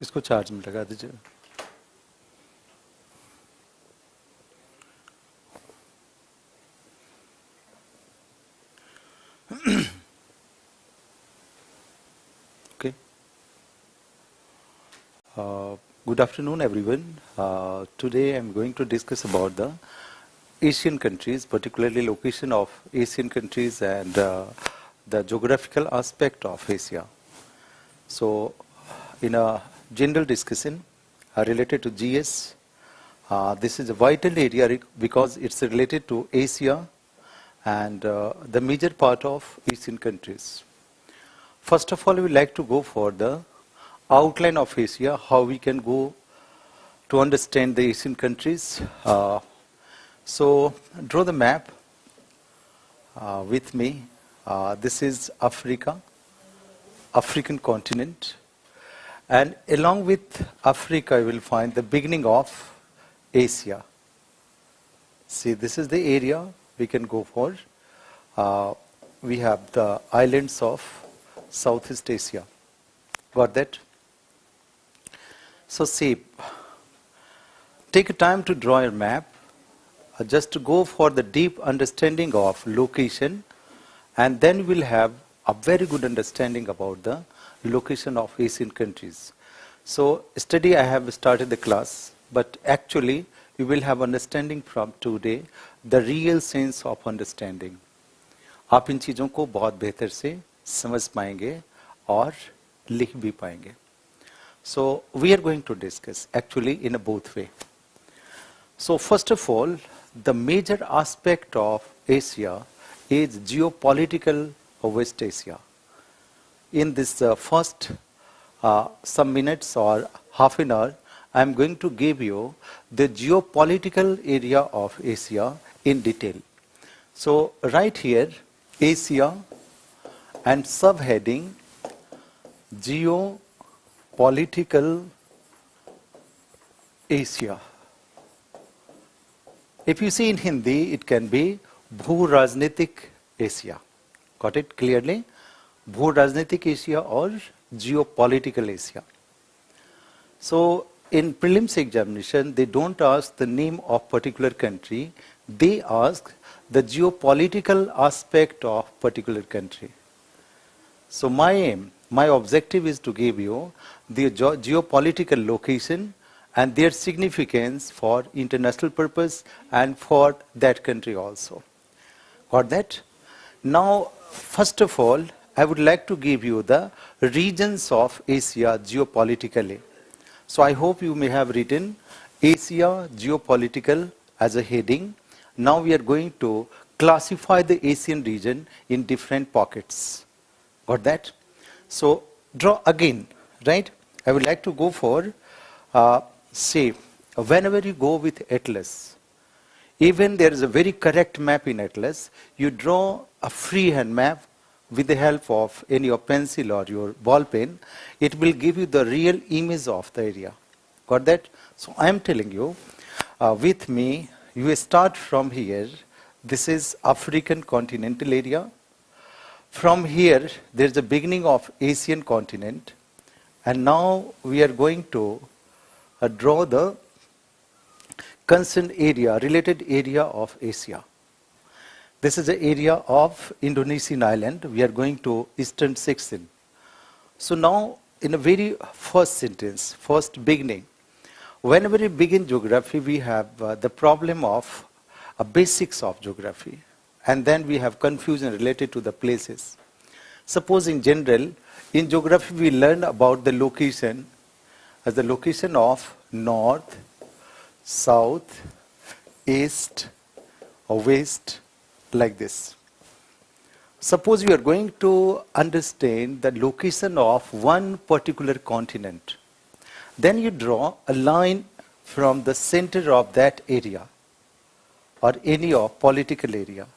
इसको चार्ज में लगा दीजिए. Okay. Good afternoon, everyone. Today I'm going to discuss about the Asian countries, particularly location of Asian countries and the geographical aspect of Asia. So, in a general discussion related to GS, this is a vital area because it's related to Asia and the major part of Asian countries. First of all, we would like to go for the outline of Asia, how we can go to understand the Asian countries. So, draw the map with me. This is Africa, African continent. And along with Africa, you will find the beginning of Asia. See, this is the area we can go for. We have the islands of Southeast Asia. Got that? So, see, take a time to draw your map, just to go for the deep understanding of location, and then we'll have a very good understanding about the location of Asian countries. So, study I have started the class, but actually you will have understanding from today, the real sense of understanding. आप इन चीज़ों को बहुत बेहतर से समझ पाएंगे और लिख भी पाएंगे. So, we are going to discuss actually in a both way. So, first of all, the major aspect of Asia is geopolitical of West Asia. In this first some minutes or half an hour, I am going to give you the geopolitical area of Asia in detail. So, right here, Asia and subheading geopolitical Asia. If you see in Hindi, it can be Bhu-Rajnitik Asia. Got it clearly? Bhu-Rajnitik Asia or geopolitical Asia. So, in prelims examination, they don't ask the name of particular country. They ask the geopolitical aspect of particular country. So, my aim, my objective is to give you the geopolitical location and their significance for international purpose and for that country also. Got that? Now, first of all, I would like to give you the regions of Asia geopolitically. So, I hope you may have written Asia geopolitical as a heading. Now, we are going to classify the Asian region in different pockets. Got that? So, draw again, right? I would like to go for say, whenever you go with Atlas, even there is a very correct map in Atlas, you draw a freehand map with the help of any your pencil or your ball pen, it will give you the real image of the area. Got that? So, I am telling you, with me, you start from here. This is African continental area. From here, there is the beginning of Asian continent. And now, we are going to draw the concerned area, related area of Asia. This is the area of Indonesian island. We are going to eastern section. So now, in a very first sentence, first beginning, whenever we begin geography, we have the problem of basics of geography. And then we have confusion related to the places. Suppose in general, in geography we learn about the location as the location of north, south, east, or west, like this. Suppose you are going to understand the location of one particular continent. Then you draw a line from the center of that area or any of political area.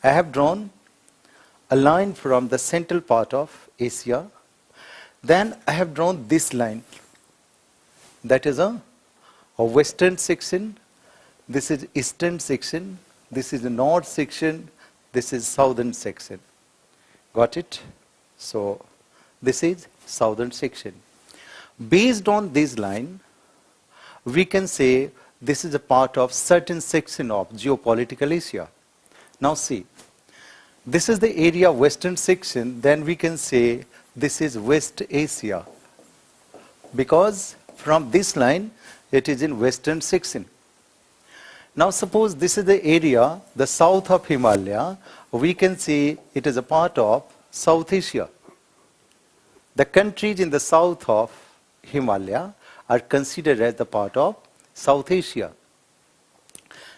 I have drawn a line from the central part of Asia. Then I have drawn this line. That is a western section. This is eastern section. this is the north section, this is southern section. Got it? So this is southern section. Based on this line, we can say this is a part of certain section of geopolitical Asia. Now see, this is the area western section, then we can say this is West Asia. Because from this line, it is in western section. Now suppose this is the area, the south of Himalaya, we can say it is a part of South Asia. The countries in the south of Himalaya are considered as the part of South Asia.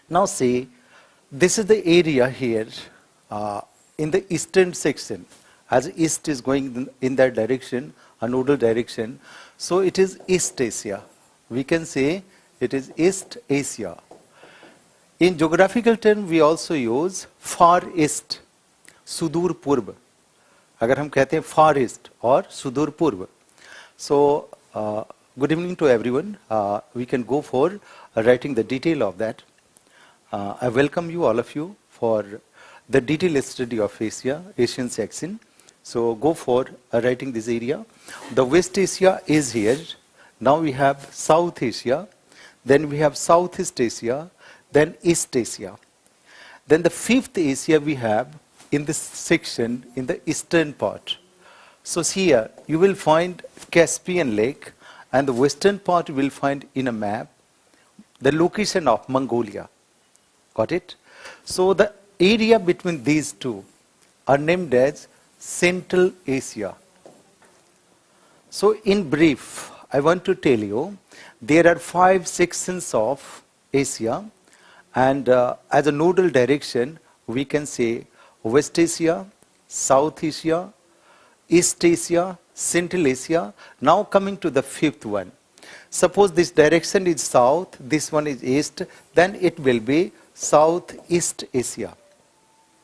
Now see, this is the area here in the eastern section, as east is going in that direction, a nodal direction. So it is East Asia. We can say it is East Asia. In geographical term, we also use Far East, Sudur Purb. अगर हम कहते हैं Far East or Sudur Purb. So, good evening to everyone. We can go for writing the detail of that. I welcome you, all of you, for the detailed study of Asia, Asian section. So go for writing this area. The West Asia is here. Now we have South Asia. Then we have Southeast Asia. Then East Asia. Then the fifth Asia we have in this section in the eastern part. So here you will find Caspian Lake, and the western part you will find in a map the location of Mongolia. Got it? So the area between these two are named as Central Asia. So in brief, I want to tell you there are 5 sections of Asia, and as a nodal direction we can say West Asia, South Asia, East Asia, Central Asia. Now coming to the fifth one. Suppose this direction is south, this one is east, then it will be Southeast Asia.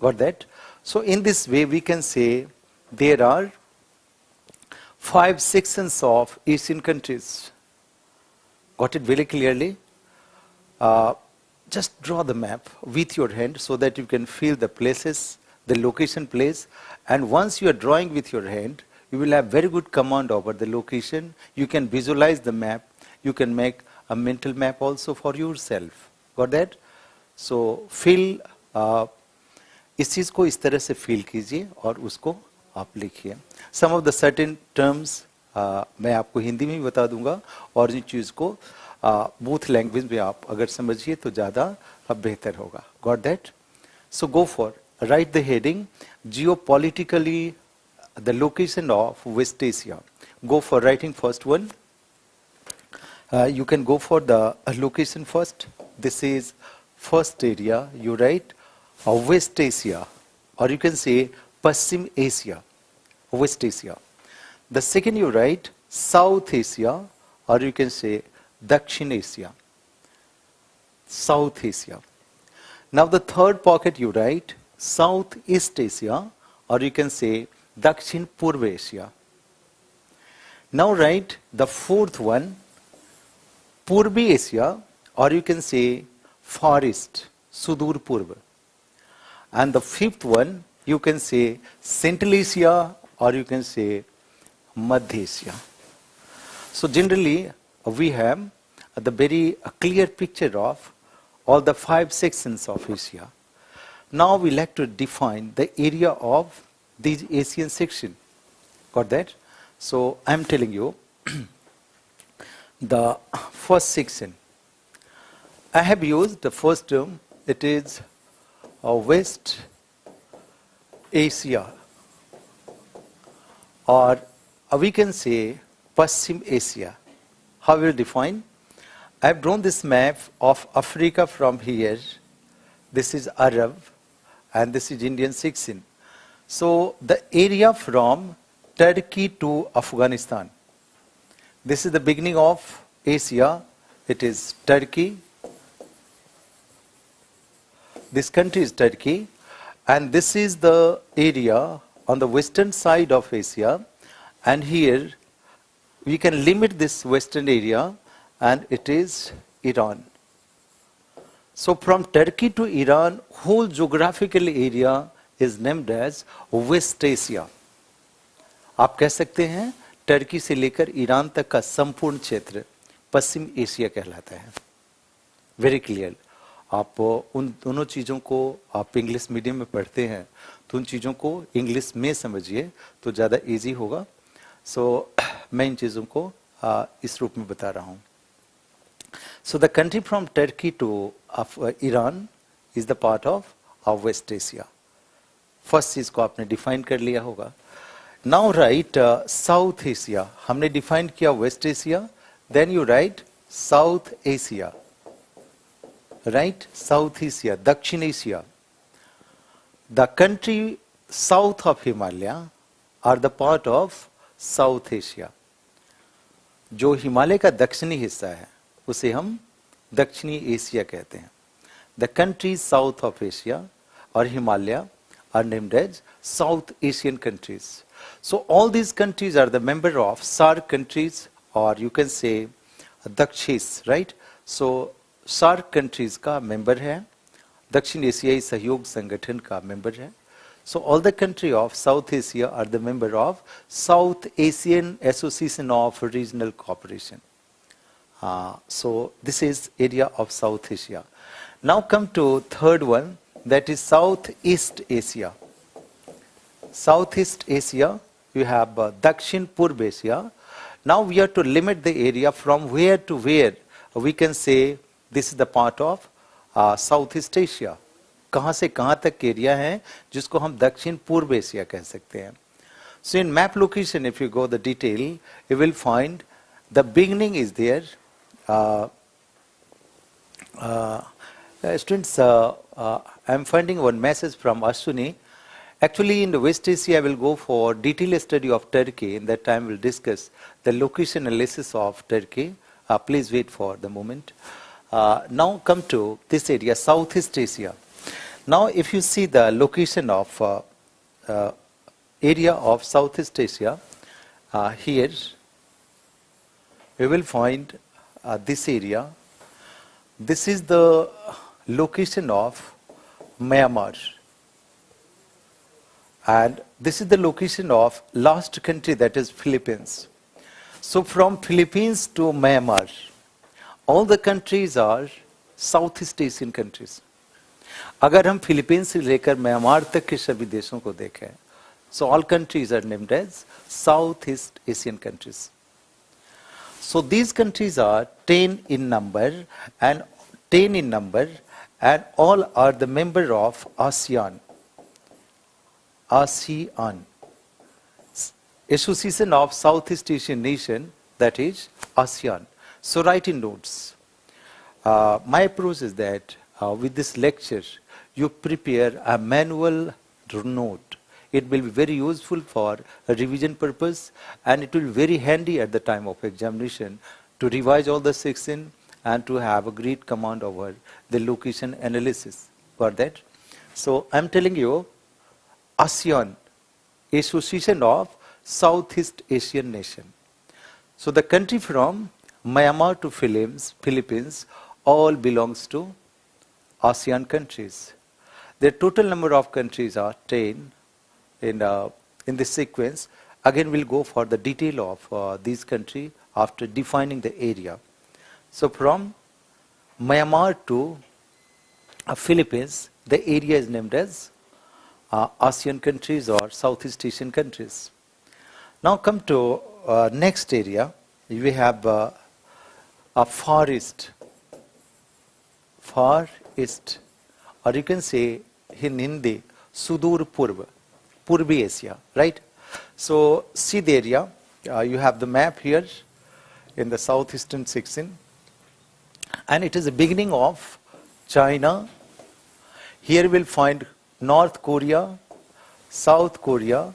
Got that? So in this way we can say there are 5 sections of Asian countries. Got it very clearly? Just draw the map with your hand so that you can feel the places, the location place, and once you are drawing with your hand, you will have very good command over the location. You can visualize the map. You can make a mental map also for yourself. Got that? So feel इस चीज को इस तरह से feel कीजिए और उसको आप लिखिए. Some of the certain terms मैं आपको हिंदी में भी बता दूंगा और जिन चीज को both language में आप अगर समझिए तो ज़्यादा बेहतर होगा. Got that? So go for write the heading geopolitically the location of West Asia. Go for writing first one. You can go for the location first. This is first area. You write West Asia, or you can say Paschim Asia, West Asia. The second you write South Asia, or you can say Dakshin Asia, South Asia. Now the third pocket you write Southeast Asia, or you can say Dakshin Purva Asia. Now write the fourth one Purbi Asia, or you can say Far East, Sudur Purva. And the fifth one you can say Central Asia, or you can say Madhya Asia. So generally we have the very clear picture of all the 5 sections of Asia. Now we like to define the area of these Asian section. Got that? So I am telling you the first section. I have used the first term. It is West Asia, or we can say Paschim Asia. How will define? I have drawn this map of Africa from here. This is Arab and this is Indian section. So the area from Turkey to Afghanistan. This is the beginning of Asia. It is Turkey. This country is Turkey, and this is the area on the western side of Asia, and here we can limit this western area, and it is Iran. So from Turkey to Iran, whole geographical area is named as West Asia. आप कह सकते हैं Turkey से लेकर Iran तक का संपूर्ण क्षेत्र पश्चिम एशिया कहलाता है. Very clear. आप उन दोनों चीज़ों को आप इंग्लिश मीडियम में पढ़ते हैं तो उन चीज़ों को इंग्लिश में समझिए तो ज़्यादा इजी होगा. सो मैं इन चीज़ों को इस रूप में बता रहा हूँ. So the country from Turkey to Iran is the part of West Asia. First चीज़ को आपने डिफाइन कर लिया होगा. Now write South Asia. हमने डिफाइन किया West Asia. Then you write South Asia. Right, South Asia, दक्षिण Asia. The country south of Himalaya are the part of South Asia. जो हिमालय का दक्षिणी हिस्सा है उसे हम दक्षिणी एशिया कहते हैं. The country south of Asia और Himalaya are named as South Asian countries. So all these countries are the member of SAARC countries, or you can say Dakshis, right? So SAARC countries का member है, दक्षिण एशियाई सहयोग संगठन का member है. So all the country of South Asia are the member of South Asian Association of Regional Cooperation. So this is area of South Asia. Now come to third one. That is Southeast Asia. Southeast Asia, you have Dakshin Purb Asia. Now we have to limit the area from where to where we can say this is the part of Southeast Asia. कहाँ से कहाँ तक area है जिसको हम दक्षिण पूर्व Asia कह सकते हैं. So in map location, if you go the detail, you will find the beginning is there. Students, I am finding one message from Ashwini. Actually, in the West Asia, I will go for detailed study of Turkey. In that time, we will discuss the location analysis of Turkey. Please wait for the moment. Now come to this area, Southeast Asia. Now, if you see the location of area of Southeast Asia, here we will find this area. This is the location of Myanmar, and this is the location of last country, that is Philippines. So from Philippines to Myanmar, all the countries are Southeast Asian countries. अगर हम Philippines से लेकर Myanmar तक के सभी देशों को देखें, so all countries are named as Southeast Asian countries. So these countries are 10 in number, and all are the member of ASEAN. ASEAN, Association of Southeast Asian Nation, that is ASEAN. So write in notes. My approach is that with this lecture, you prepare a manual note. It will be very useful for a revision purpose, and it will be very handy at the time of examination to revise all the section and to have a great command over the location analysis for that. So I am telling you, ASEAN, Association of Southeast Asian Nation. So the country from Myanmar to Philippines all belongs to ASEAN countries. The total number of countries are 10 in this sequence. Again, we'll go for the detail of these countries after defining the area. So from Myanmar to Philippines, the area is named as ASEAN countries or Southeast Asian countries. Now come to next area. We have a Far East, or you can say in Hindi, Sudur Purva, Purbi Asia, right? So see the area. You have the map here in the southeastern section, and it is the beginning of China. Here we'll find North Korea, South Korea,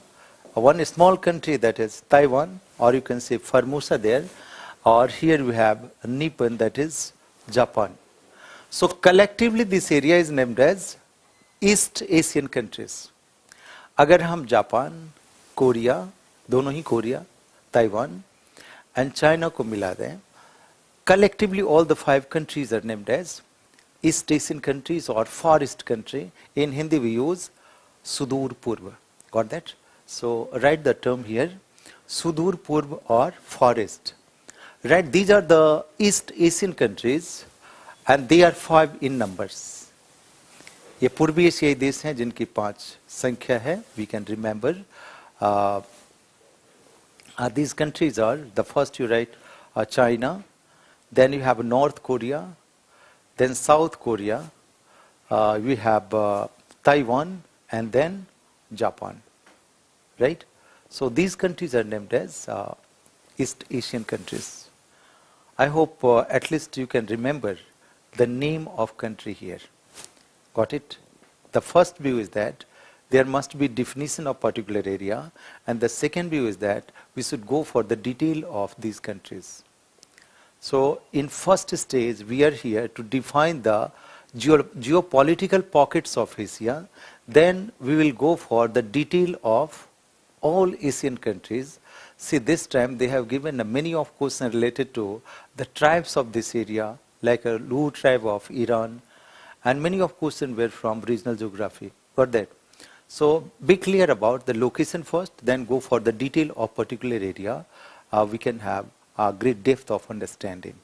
one small country that is Taiwan, or you can say Formosa there, or here we have Nippon, that is Japan. So collectively this area is named as East Asian countries. अगर हम Japan, Korea, दोनों ही Korea, Taiwan and China को मिला दें, collectively all the 5 countries are named as East Asian countries or Far East country. In Hindi we use Sudur Purva. Got that? So write the term here, Sudur Purva or Far East. Right, these are the East Asian countries and they are 5 in numbers. ये पूर्वी एशियाई देश हैं जिनकी 5 संख्या है. We can remember. These countries are, the first you write China, then you have North Korea, then South Korea, we have Taiwan, and then Japan. Right? So these countries are named as East Asian countries. I hope at least you can remember the name of country here. Got it? The first view is that there must be definition of particular area, and the second view is that we should go for the detail of these countries. So in first stage we are here to define the geopolitical pockets of Asia. Then we will go for the detail of all Asian countries. See, this time they have given many of questions related to the tribes of this area, like a Lu tribe of Iran, and many of questions were from regional geography. Got that? So be clear about the location first, then go for the detail of particular area. We can have a great depth of understanding.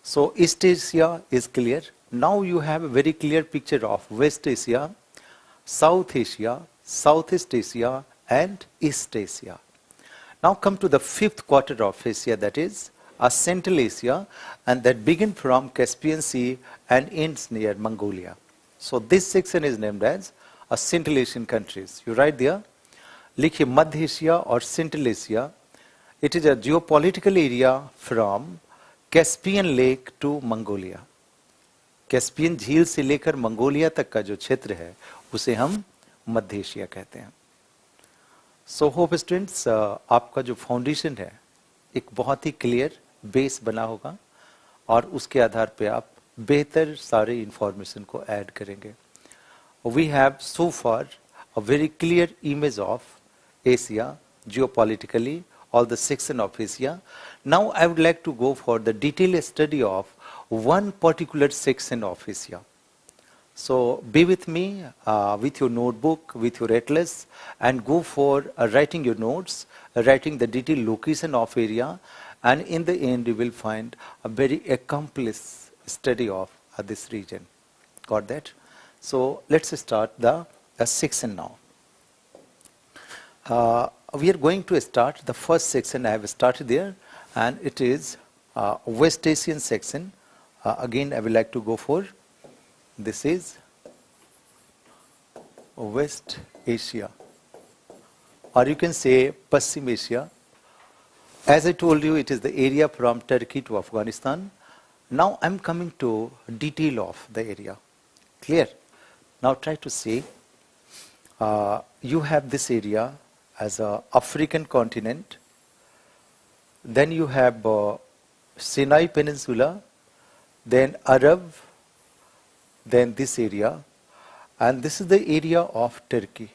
So East Asia is clear. Now you have a very clear picture of West Asia, South Asia, Southeast Asia, and East Asia. Now come to the 5th quarter of Asia, that is Central Asia, and that begin from Caspian Sea and ends near Mongolia. So this section is named as Central Asian countries. You write there, लिखिए मध्य Asia और Central Asia. It is a geopolitical area from Caspian Lake to Mongolia. Caspian झील से लेकर Mongolia तक का जो क्षेत्र है उसे हम मध्य एशिया कहते हैं. सो होप स्टूडेंट्स आपका जो फाउंडेशन है एक बहुत ही क्लियर बेस बना होगा और उसके आधार पे आप बेहतर सारे इंफॉर्मेशन को ऐड करेंगे. We have so far a very clear image of Asia geopolitically, all the section of Asia. Now I would like to go for the detailed study of one particular section of Asia. So be with me with your notebook, with your atlas, and go for writing your notes, writing the detailed location of area, and in the end you will find a very accomplished study of this region. Got that? So let's start the section now. We are going to start the first section. I have started there, and it is West Asian section. Again, I would like to go for this is West Asia, or you can say Paschim Asia. As I told you, it is the area from Turkey to Afghanistan. Now I'm coming to detail of the area. Clear? Now try to see. You have this area as a African continent. Then you have Sinai Peninsula, then Arab, then this area, and this is the area of Turkey.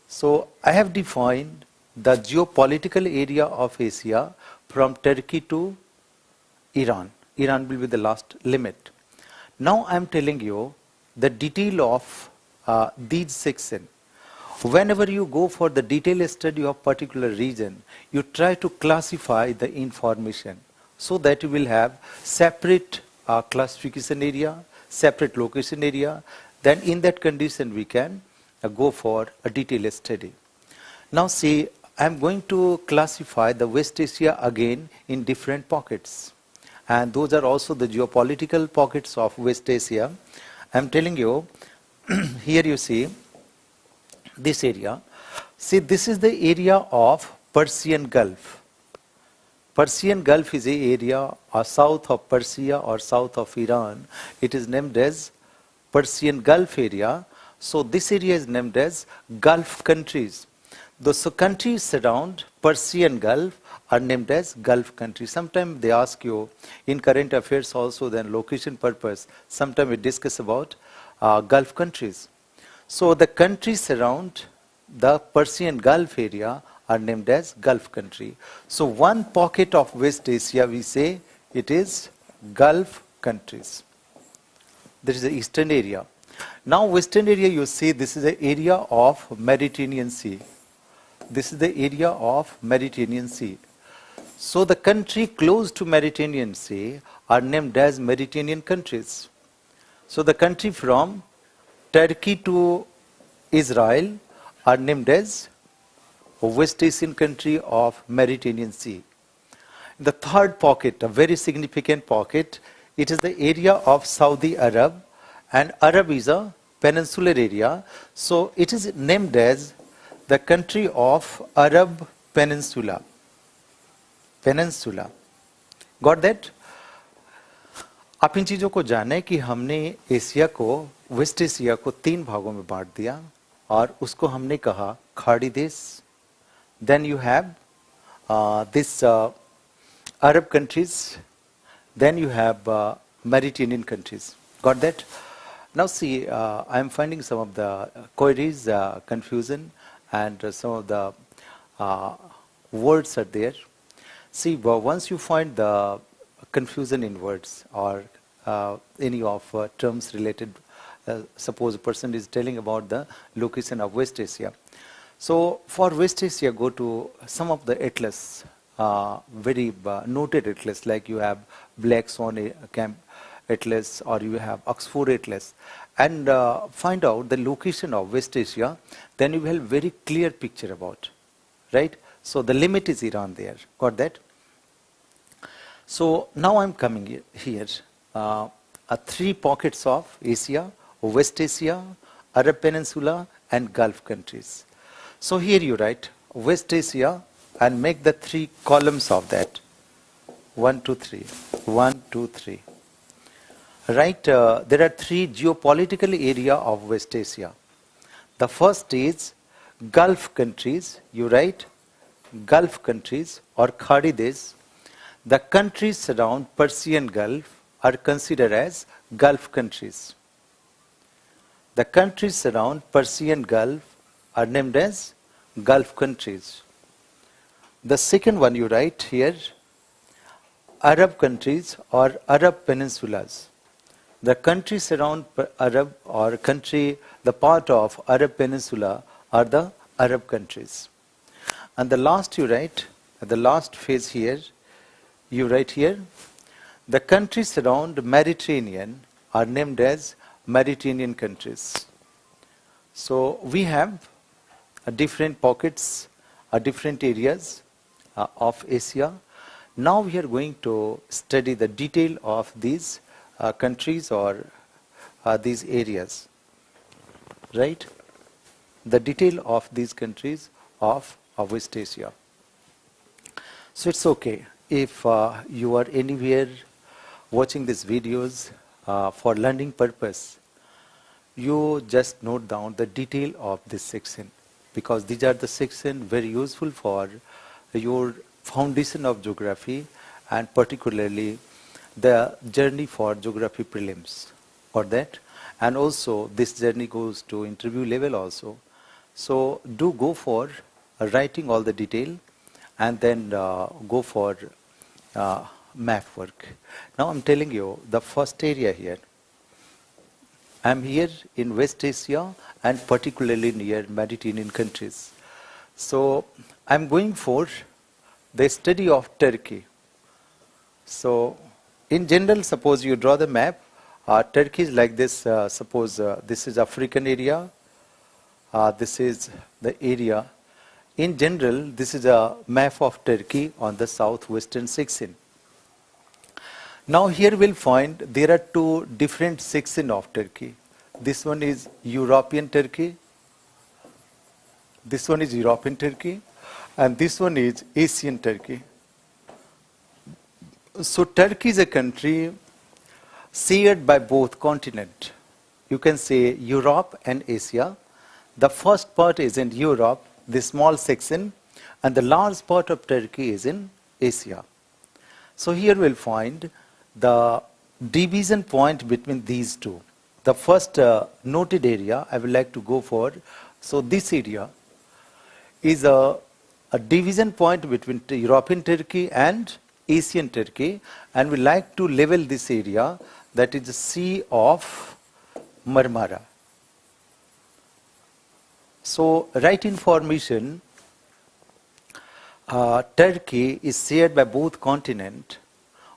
So I have defined the geopolitical area of Asia from Turkey to Iran. Iran will be the last limit. Now I am telling you the detail of these sections. Whenever you go for the detailed study of particular region, you try to classify the information so that you will have separate classification area, separate location area. Then in that condition we can go for a detailed study. Now see, I am going to classify the West Asia again in different pockets, and those are also the geopolitical pockets of West Asia. I am telling you here you see this area. See, this is the area of Persian Gulf. Persian Gulf is a area south of Persia or south of Iran. It is named as Persian Gulf area. So this area is named as Gulf countries. Those countries surround Persian Gulf are named as Gulf countries. Sometimes they ask you in current affairs also, then location purpose, sometimes we discuss about Gulf countries. So the countries around the Persian Gulf area are named as Gulf country. So one pocket of West Asia we say it is Gulf countries. This is the eastern area. Now western area, you see this is the area of Mediterranean Sea. This is the area of Mediterranean Sea. So the country close to Mediterranean Sea are named as Mediterranean countries. So the country from Turkey to Israel are named as West Asian country of Mediterranean Sea. The third pocket, a very significant pocket, it is the area of Saudi Arab, and Arab is a peninsular area, so it is named as the country of Arab Peninsula. Peninsula. Got that? आप इन चीज़ों को जाने कि हमने Asia को, waste Asia को 3 भागों में बांट दिया और उसको हमने कहा खाड़ी देश. Then you have this Arab countries. Then you have Mediterranean countries. Got that? Now see, I am finding some of the queries, confusion, and some of the words are there. See, once you find the confusion in words or any of terms related, suppose a person is telling about the location of West Asia. So for West Asia, go to some of the atlas, very noted atlas, like you have Black Swan Camp Atlas or you have Oxford Atlas, and find out the location of West Asia, then you will have very clear picture about, right? So the limit is Iran there. Got that? So now I'm coming here. 3 pockets of Asia, West Asia, Arab Peninsula, and Gulf countries. So here you write West Asia and make the 3 columns of that. 1, 2, 3. 1, 2, 3. Right, there are 3 geopolitical area of West Asia. The first is Gulf countries. You write Gulf countries or Khadi Desh. The countries around Persian Gulf are considered as Gulf countries. The countries around Persian Gulf are named as Gulf countries. The second one you write here, Arab countries or Arab peninsulas. The countries around Arab or country, the part of Arab peninsula are the Arab countries. And the last you write, the last phase here, you write here, the countries around Mediterranean are named as Mediterranean countries. So we have different pockets, different areas of Asia. Now we are going to study the detail of these countries or these areas, right? The detail of these countries of West Asia. So it's okay if you are anywhere watching these videos for learning purpose, you just note down the detail of this section, because these are the sections very useful for your foundation of geography and particularly the journey for geography prelims for that, and also this journey goes to interview level also. So do go for writing all the detail and then go for map work. Now I'm telling you the first area here. I'm here in West Asia and particularly near Mediterranean countries. So I'm going for the study of Turkey. So in general, suppose you draw the map, Turkey is like this. Suppose this is African area, this is the area. In general, this is a map of Turkey on the southwestern section. Now here we'll find there are 2 different sections of Turkey. This one is European Turkey, this one is European Turkey, and this one is Asian Turkey. So Turkey is a country shared by both continents. You can say Europe and Asia. The first part is in Europe, the small section, and the large part of Turkey is in Asia. So here we'll find the division point between these 2. The first noted area I would like to go for. So this area is a division point between European Turkey and Asian Turkey, and we like to level this area, that is the Sea of Marmara. So, right information, Turkey is shared by both continent,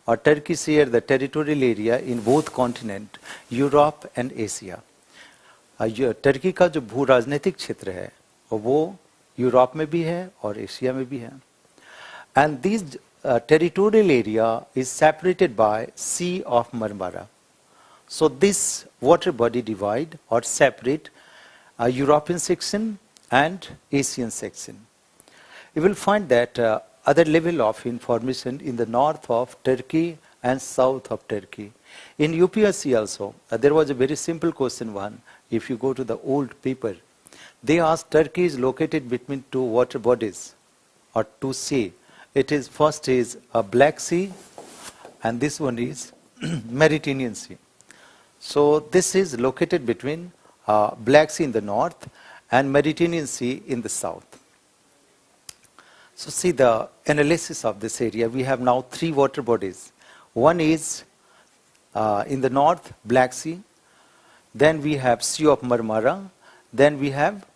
or Turkey shares the territorial area in both continent, Europe and Asia. Turkey का जो भू राजनीतिक क्षेत्र है वो Europe में भी है और एशिया में भी है. And this territorial area is separated by Sea of Marmara. So this water body divide or separate European section and Asian section. You will find that other level of information in the north of Turkey and south of Turkey. In UPPCS also, there was a very simple question one. If you go to the old paper, they asked Turkey is located between two water bodies or two sea. It is first is a Black Sea and this one is Mediterranean Sea. So this is located between Black Sea in the north and Mediterranean Sea in the south. So see the analysis of this area. We have now three water bodies. One is in the north, Black Sea. Then we have Sea of Marmara. Then we have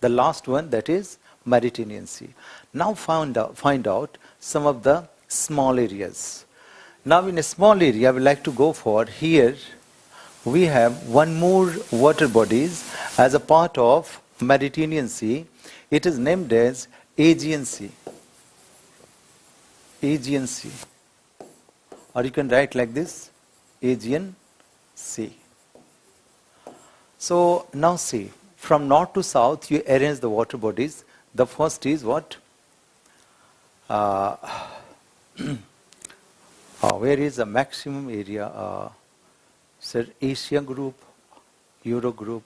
the last one, that is Mediterranean Sea. Now find out some of the small areas. Now in a small area, I would like to go for here. We have one more water bodies as a part of Mediterranean Sea. It is named as Aegean Sea. Aegean Sea. Or you can write like this, Aegean Sea. So now see, from north to south you arrange the water bodies. The first is what? Where is the maximum area? Sir, Asia group, Euro group,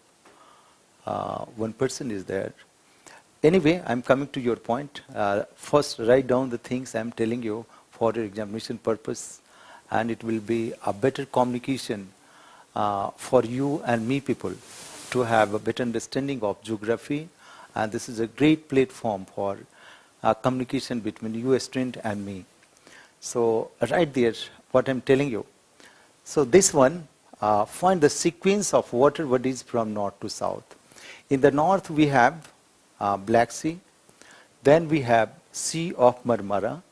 one person is there. Anyway, I'm coming to your point. First write down the things I'm telling you for your examination purpose, and it will be a better communication for you and me people to have a better understanding of geography, and this is a great platform for communication between you student and me. So right there what I'm telling you. So this one, find the sequence of water bodies from north to south. In the north we have Black Sea, then we have Sea of Marmara,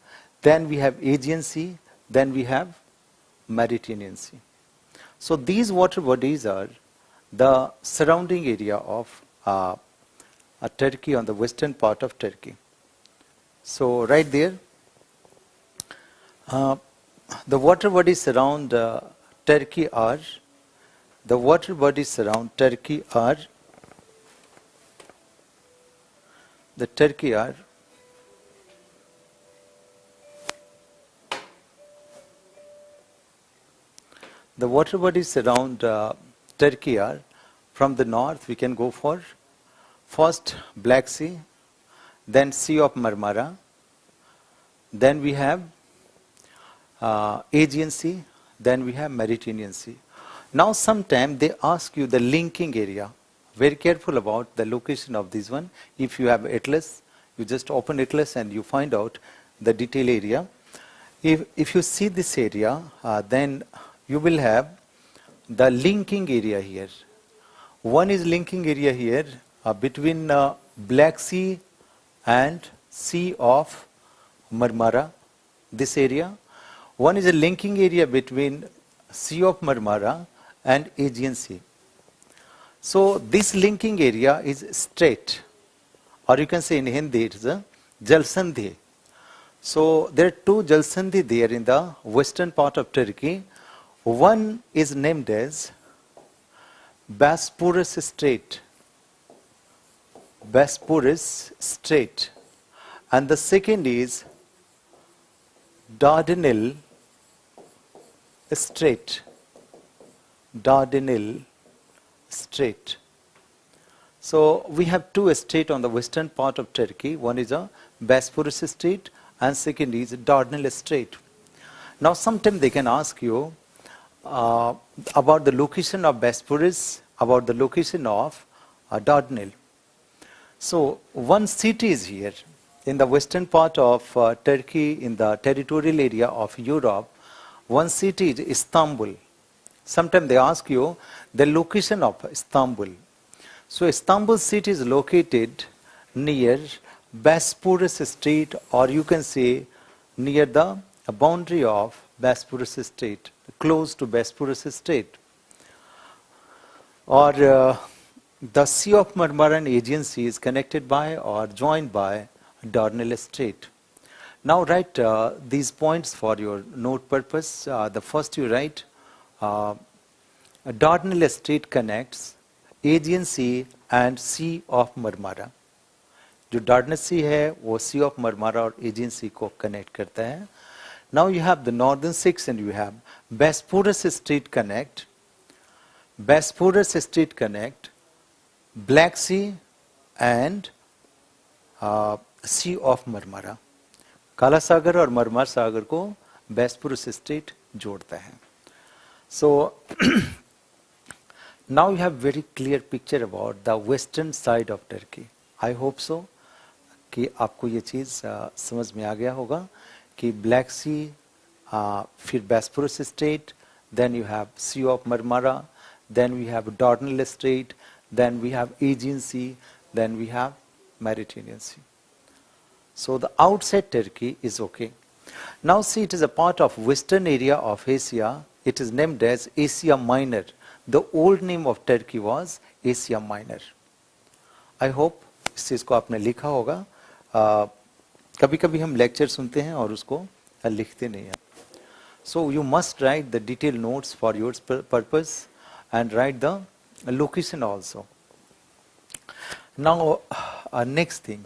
then we have Aegean Sea, then we have Mediterranean Sea. So these water bodies are the surrounding area of Turkey, on the western part of Turkey. So right there, the water bodies surround Turkey are, the water bodies surround Turkey are, the Turkey are the water bodies around Turkey are, from the north we can go for first Black Sea, then Sea of Marmara, then we have Aegean Sea, then we have Mediterranean Sea. Now sometime they ask you the linking area. Very careful about the location of this one. If you have atlas, you just open atlas and you find out the detail area. If you see this area, then you will have the linking area here. One is linking area here between Black Sea and Sea of Marmara, this area. One is a linking area between Sea of Marmara and Aegean Sea. So this linking area is straight, or you can say in Hindi it is a Jalsandhi. So there are two Jalsandhi there in the western part of Turkey. One is named as Bosporus Strait, Bosporus Strait, and the second is Dardanelles Strait, Dardanelles Strait. So we have two straits on the western part of Turkey. One is a Bosporus Strait and second is Dardanelles Strait. Now sometime they can ask you about the location of Bosporus, about the location of Dardanelles. So one city is here in the western part of Turkey, in the territorial area of Europe. One city is Istanbul. Sometimes they ask you the location of Istanbul. So Istanbul city is located near Bosporus Strait, or you can say near the boundary of Bosporus Strait, close to Bosporus Strait. Or the Sea of Marmara and Aegean Sea is connected by or joined by Dardanelles Strait. Now write these points for your note purpose. The first you write, Dardanelles Strait connects Aegean Sea and Sea of Marmara. जो Dardanelles Sea है वो Sea of Marmara और Aegean Sea को connect करता है. Now you have the northern section, you have Bosporus Strait connect Black Sea and Sea of Marmara. काला सागर और मरमर सागर को Bosporus Strait जोड़ता है. So now you have very clear picture about the western side of Turkey. I hope so कि आपको ये चीज़ समझ में आ गया होगा कि Black Sea, फिर Bosporus Strait, then you have Sea of Marmara, then we have Dardanelles Strait, then we have Aegean Sea, then we have Mediterranean Sea. So the outside Turkey is okay. Now see, it is a part of western area of Asia. It is named as Asia Minor. The old name of Turkey was Asia Minor. I hope इस चीज़ को आपने लिखा होगा. कभी कभी हम lecture सुनते हैं और उसको लिखते नहीं हैं. So you must write the detailed notes for your purpose and write the location also. Now next thing,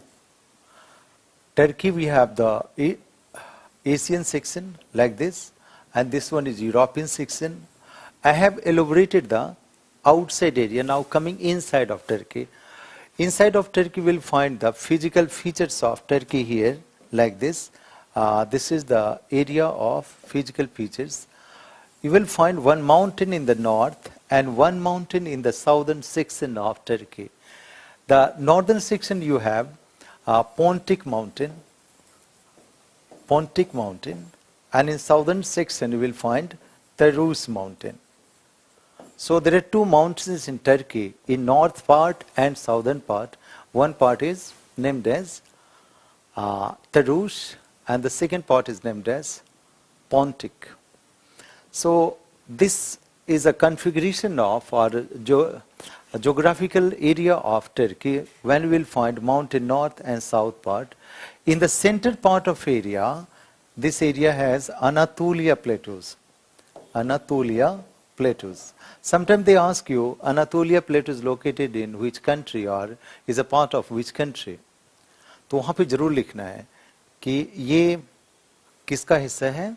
Turkey, we have the Asian section like this, and this one is European section. I have elaborated the outside area. Now coming inside of Turkey. Inside of Turkey we'll find the physical features of Turkey here like this. This is the area of physical features. You will find one mountain in the north and one mountain in the southern section of Turkey. The northern section you have Pontic Mountain, and in southern section you will find Tarus Mountain. So there are two mountains in Turkey, in north part and southern part. One part is named as Tarus, and the second part is named as Pontic. So this is a configuration of our geographical area of Turkey, when we will find mountain north and south part. In the center part of area, this area has Anatolia plateaus. Sometimes they ask you, Anatolia plateau is located in which country or is a part of which country? तो वहाँ पे जरूर लिखना है कि ये किसका हिस्सा है,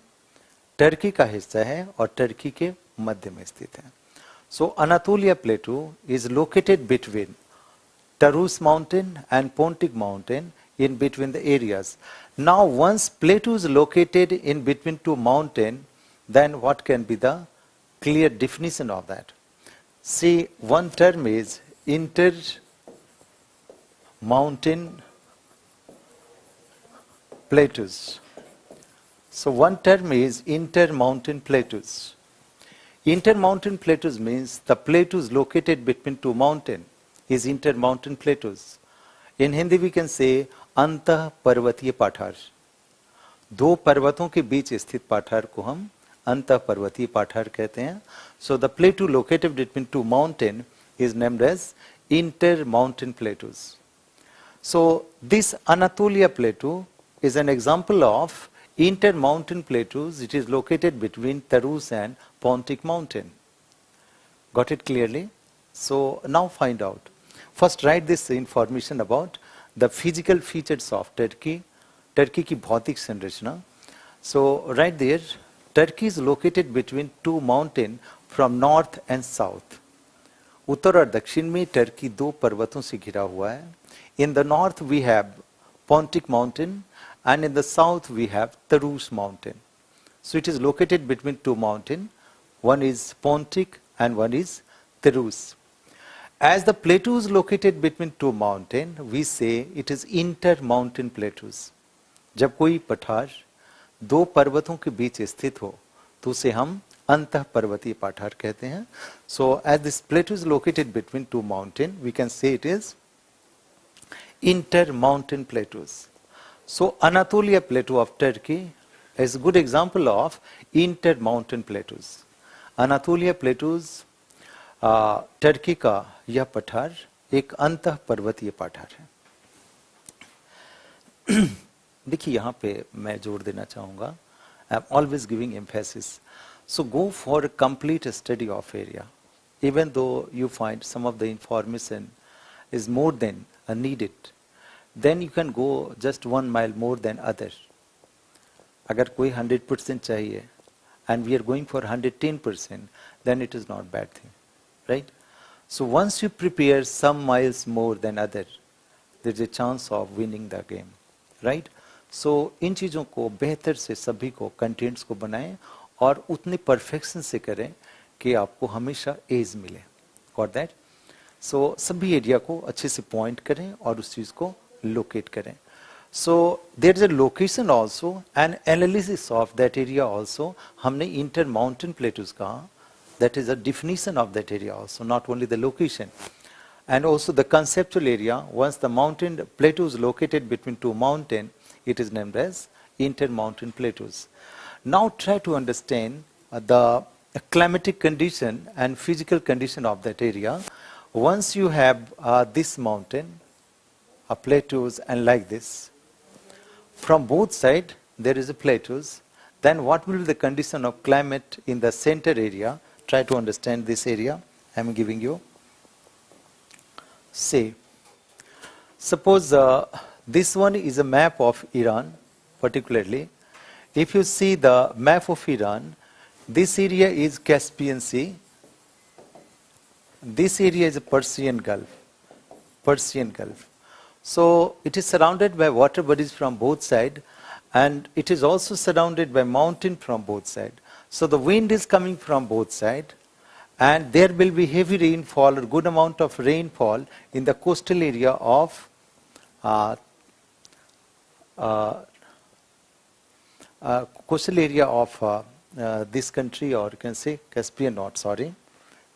टर्की का हिस्सा है और टर्की के मध्य में स्थित है. So Anatolia Plateau is located between Tarus Mountain and Pontic Mountain, in between the areas. Now once plateau is located in between two mountains, then what can be the clear definition of that? See, one term is inter-mountain plateaus. So one term is inter-mountain plateaus. Inter-mountain plateaus means the plateaus located between two mountains is inter-mountain plateaus. In Hindi we can say अंतः पर्वतीय पठार. दो पर्वतों के बीच स्थित पठार को हम अंतः पर्वतीय पठार कहते हैं. So the plateau located between two mountains is named as inter-mountain plateaus. So this Anatolia plateau is an example of inter-mountain plateaus. It is located between Tarus and Pontic Mountain. Got it clearly? So now find out. First write this information about the physical features of Turkey, Turkey की भौतिक संरचना. So right there, Turkey is located between two mountains from north and south. उत्तर और दक्षिण में Turkey दो पर्वतों से घिरा हुआ है. In the north we have Pontic Mountain and in the south we have Tarus Mountain. So it is located between two mountains. One is Pontic and one is Tarus. As the plateau is located between two mountains, we say it is inter-mountain plateaus. जब कोई पठार दो पर्वतों के बीच स्थित हो तो उसे हम अंतः पर्वतीय पठार कहते हैं. So as this plateau is located between two mountains, we can say it is inter-mountain plateaus. So Anatolia plateau of Turkey is a good example of inter-mountain plateaus. Anatolia plateaus Turkey का यह पठार एक अंतः पर्वतीय पठार है. देखिए यहाँ पे मैं जोर देना चाहूँगा, I am always giving emphasis. So go for complete study of area, even though you find some of the information is more than needed, then you can go just 1 mile more than other. अगर कोई 100% चाहिए and we are going for 110%, then it is not bad thing, right? So once you prepare some miles more than other, there is a chance of winning the game, right? So इन चीज़ों को बेहतर से सभी को contents को बनाएं और उतनी परफेक्शन से करें कि आपको हमेशा एज मिले. Got that? सो सभी एरिया को अच्छे से पॉइंट करें और उस चीज़ को लोकेट करें. So there is a location also and analysis of that area also. हमने इंटर माउंटेन प्लेटूज कहा, that is a definition of that area also, not only the location and also the conceptual area. Once the mountain plateaus located between two mountain, it is named as inter-mountain plateaus. Now try to understand the climatic condition and physical condition of that area. Once you have this mountain, plateaus and like this, from both sides there is a plateaus, then what will be the condition of climate in the center area? Try to understand this area I am giving you. Say, suppose this one is a map of Iran particularly. If you see the map of Iran, this area is Caspian Sea. This area is a Persian Gulf. Persian Gulf. So it is surrounded by water bodies from both sides, and it is also surrounded by mountain from both sides. So the wind is coming from both sides, and there will be heavy rainfall or good amount of rainfall in the coastal area of this country, or you can say Caspian, not sorry.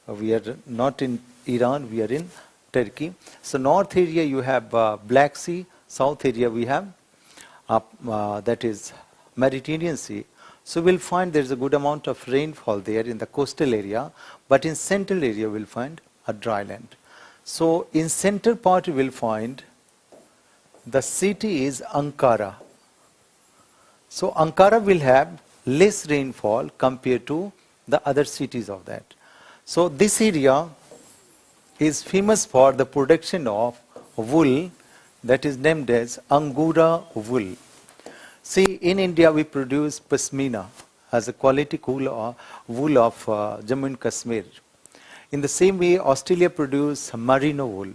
We are not in Iran, we are in Turkey. So north area you have Black Sea, south area we have that is Mediterranean Sea. So we'll find there's a good amount of rainfall there in the coastal area, but in central area we'll find a dry land. So in center part you will find the city is Ankara. So Ankara will have less rainfall compared to the other cities of that. So this area is famous for the production of wool that is named as Angora wool. See, in India we produce Pasmina as a quality wool of Jammu and Kashmir. In the same way, Australia produces Merino wool,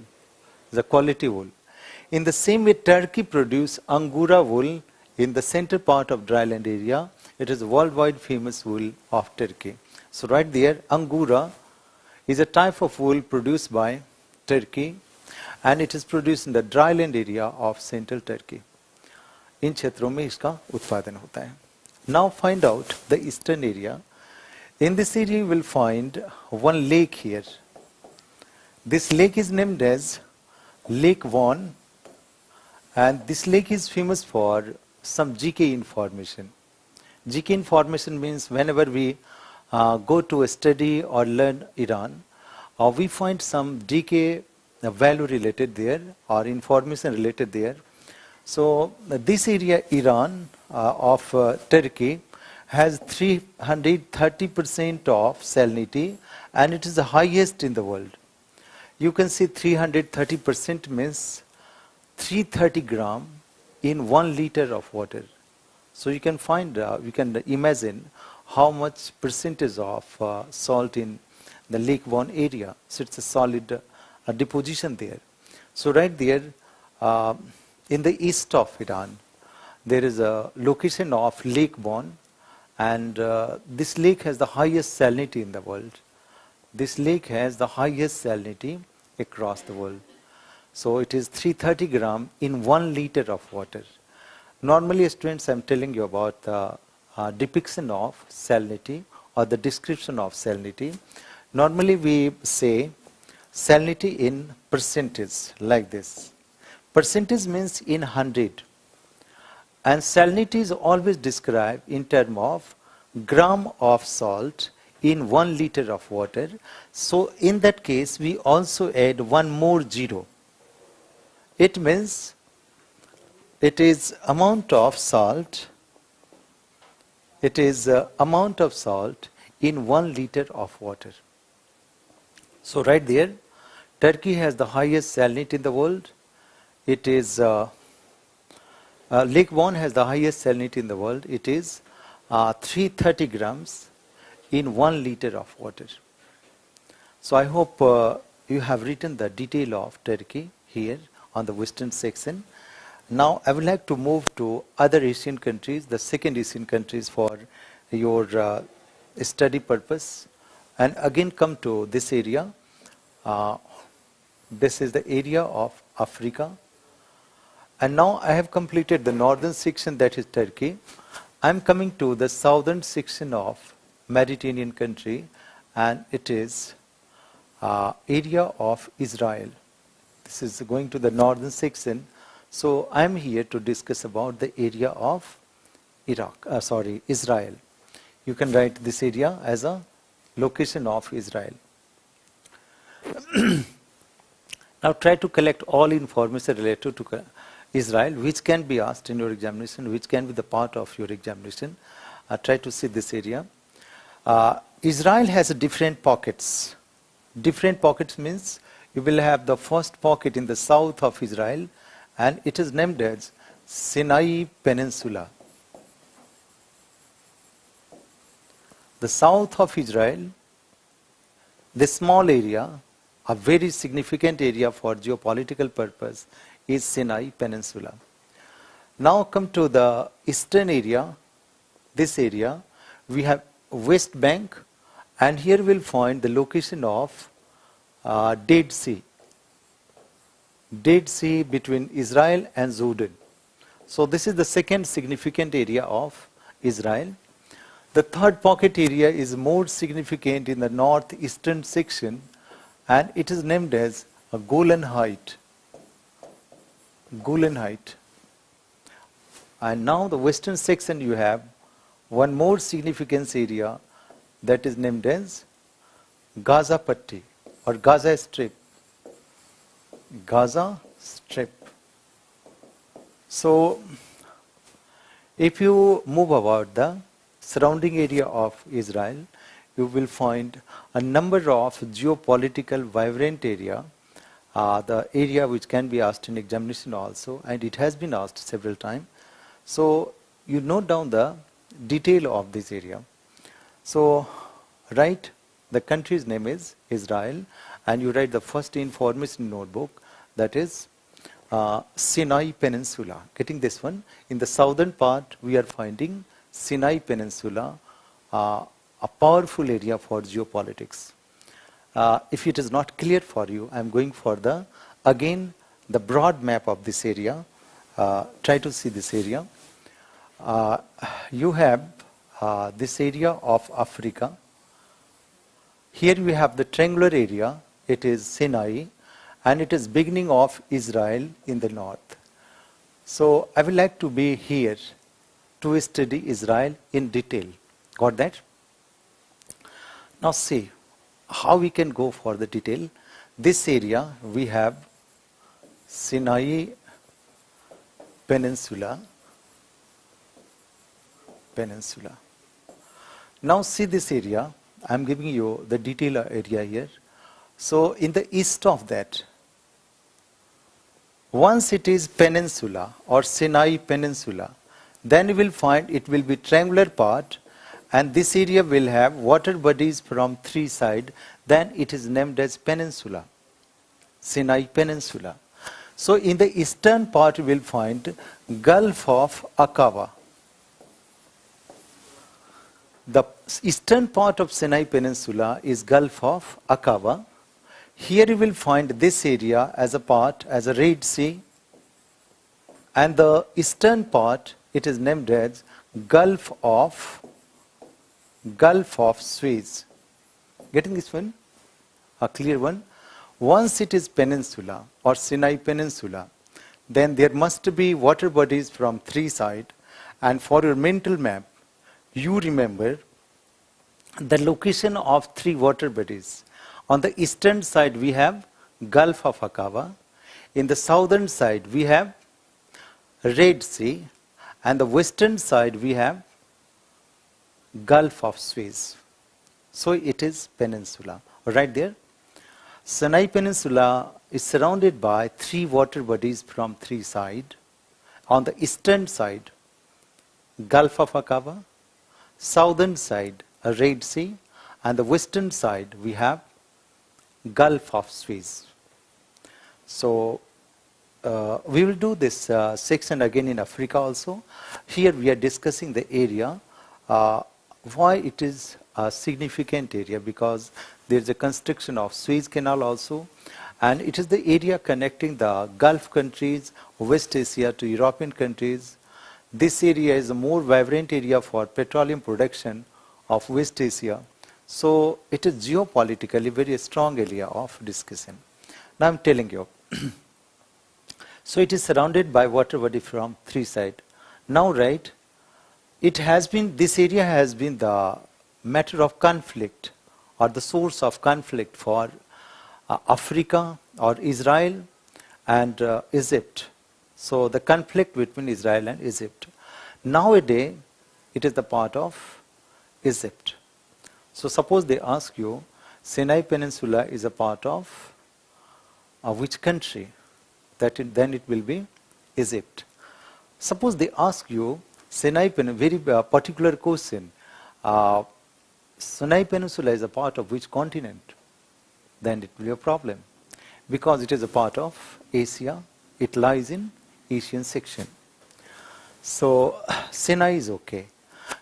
the quality wool. In the same way, Turkey produces Angora wool in the center part of dryland area. It is worldwide famous wool of Turkey. So right there, Angora is a type of wool produced by Turkey, and it is produced in the dryland area of central Turkey. इन क्षेत्रों में इसका उत्पादन होता है. Now find out the eastern area. In this area you will find one lake here. This lake is named as Lake Von, and this lake is famous for some GK information. GK information means whenever we go to study or learn Iran, we find some GK value related there or information related there. So this area Iran of Turkey has 330% of salinity, and it is the highest in the world. You can see 330% means 330 gram in 1 liter of water. So you can find, you can imagine how much percentage of salt in the Lake Von area. So it's a solid deposition there. So right there, in the east of Iran, there is a location of Lake Von, and this lake has the highest salinity in the world. This lake has the highest salinity across the world. So it is 330 gram in 1 liter of water. Normally, students, I'm telling you about the depiction of salinity or the description of salinity. Normally we say salinity in percentage like this. Percentage means in 100. And salinity is always described in terms of gram of salt in 1 liter of water. So in that case, we also add one more zero. It means it is amount of salt. It is amount of salt in 1 liter of water. So right there, Turkey has the highest salinity in the world. It is Lake Van has the highest salinity in the world. It is 330 grams in 1 liter of water. So I hope you have written the detail of Turkey here on the western section. Now I would like to move to other Asian countries, the second Asian countries for your study purpose, and again come to this area. This is the area of Africa. And now I have completed the northern section, that is Turkey. I am coming to the southern section of Mediterranean country, and it is area of Israel. This is going to the northern section. So I am here to discuss about the area of Israel. You can write this area as a location of Israel. Now try to collect all information related to Israel, which can be asked in your examination, which can be the part of your examination. Try to see this area. Israel has different pockets. Different pockets means you will have the first pocket in the south of Israel, and it is named as Sinai Peninsula. The south of Israel, this small area, a very significant area for geopolitical purpose, is Sinai Peninsula. Now come to the eastern area, this area, we have West Bank, and here we'll find the location of Dead Sea. Dead Sea between Israel and Jordan. So this is the second significant area of Israel. The third pocket area is more significant in the northeastern section, and it is named as Golan Height. Golan Height. And now the western section you have one more significant area that is named as Gaza Patti or Gaza Strip. Gaza Strip. So if you move about the surrounding area of Israel, you will find a number of geopolitical vibrant area. The area which can be asked in examination also, and it has been asked several times. So you note down the detail of this area. So write the country's name is Israel, and you write the first information notebook, that is Sinai Peninsula. Getting this one? In the southern part we are finding Sinai Peninsula, a powerful area for geopolitics. If it is not clear for you, I am going for the broad map of this area. Try to see this area. You have this area of Africa. Here we have the triangular area. It is Sinai, and it is beginning of Israel in the north. So I would like to be here to study Israel in detail. Got that? Now see how we can go for the detail. This area we have Sinai Peninsula. Now see this area. I am giving you the detail area here. So in the east of that, once it is peninsula or Sinai Peninsula, then you will find it will be triangular part, and this area will have water bodies from three sides. Then it is named as peninsula, Sinai Peninsula. So in the eastern part you will find Gulf of Aqaba. The eastern part of Sinai Peninsula is Gulf of Aqaba. Here you will find this area as a Red Sea, and the eastern part it is named as Gulf of Gulf of Suez. Getting this one? A clear one. Once it is peninsula or Sinai Peninsula, then there must be water bodies from three sides. And for your mental map, you remember the location of three water bodies. On the eastern side, we have Gulf of Aqaba. In the southern side, we have Red Sea. And the western side, we have Gulf of Suez. So it is peninsula. Right there. Sinai Peninsula is surrounded by three water bodies from three sides. On the eastern side, Gulf of Aqaba. Southern side, a Red Sea. And the western side, we have Gulf of Suez. So we will do this section again in Africa also. Here we are discussing the area, why it is a significant area, because there is a construction of Suez Canal also, and it is the area connecting the Gulf countries, West Asia to European countries. This area is a more vibrant area for petroleum production of West Asia. So it is geopolitically very strong area of discussion. Now I am telling you. So it is surrounded by water body from three sides. Now, right, this area has been the matter of conflict or the source of conflict for Africa or Israel and Egypt. So the conflict between Israel and Egypt. Nowadays, it is the part of Egypt. So suppose they ask you, Sinai Peninsula is a part of which country? Then it will be Egypt. Suppose they ask you, Sinai Peninsula, very particular question, Sinai Peninsula is a part of which continent? Then it will be a problem. Because it is a part of Asia, it lies in Asian section. So Sinai is okay.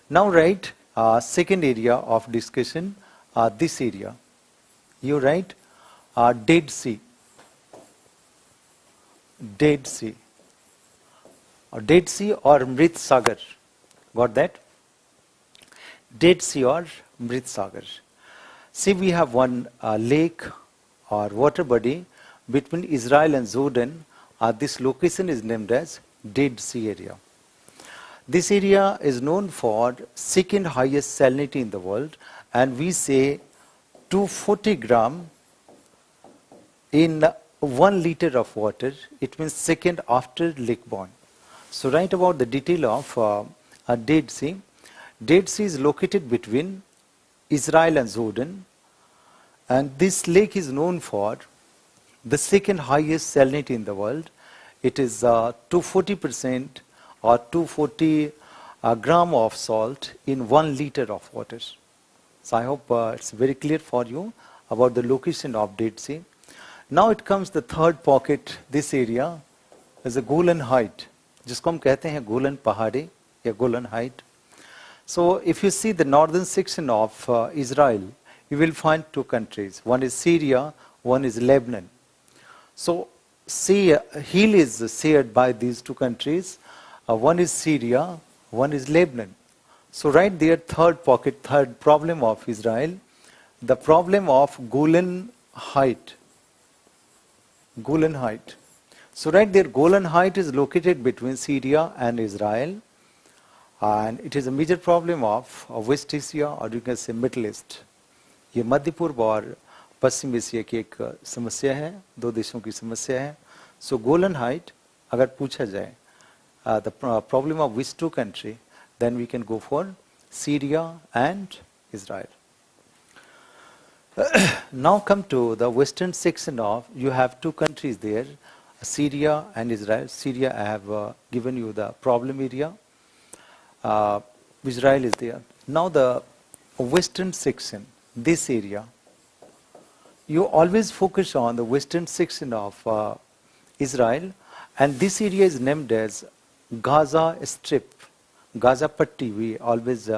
Now write second area of discussion, this area. You write Dead Sea. Dead Sea. Dead Sea or Mrit Sagar. Got that? Dead Sea or Mrit Sagar. See, we have one lake or water body between Israel and Jordan. This location is named as Dead Sea area. This area is known for second highest salinity in the world, and we say 240 gram in 1 liter of water. It means second after Lake Borne. So write about the detail of a Dead Sea. Dead Sea is located between Israel and Jordan, and this lake is known for the second highest salinity in the world. It is 240% or 240 gram of salt in 1 liter of water. So I hope it's very clear for you about the location of Dead Sea. Now it comes the third pocket. This area is a Golan Height, जिसको हम कहते हैं गोलन पहाड़ी या Golan Height. So if you see the northern section of Israel, you will find two countries. One is Syria, one is Lebanon. So see, hill is shared by these two countries. One is Syria, one is Lebanon. So right there, third pocket, third problem of Israel, the problem of Golan Height. Golan Height. So right there, Golan Height is located between Syria and Israel, and it is a major problem of West Asia, or you can say Middle East. ये मध्य पूर्व और पश्चिम Asia की एक समस्या है, दो देशों की समस्या है. So Golan Height, अगर पूछा जाए, the problem of which two country, then we can go for Syria and Israel. Now come to the western section of, you have two countries there, Syria and Israel. Syria, I have given you the problem area. Israel is there. Now the western section, this area, you always focus on the western section of Israel, and this area is named as Gaza Strip, Gaza Patti. We always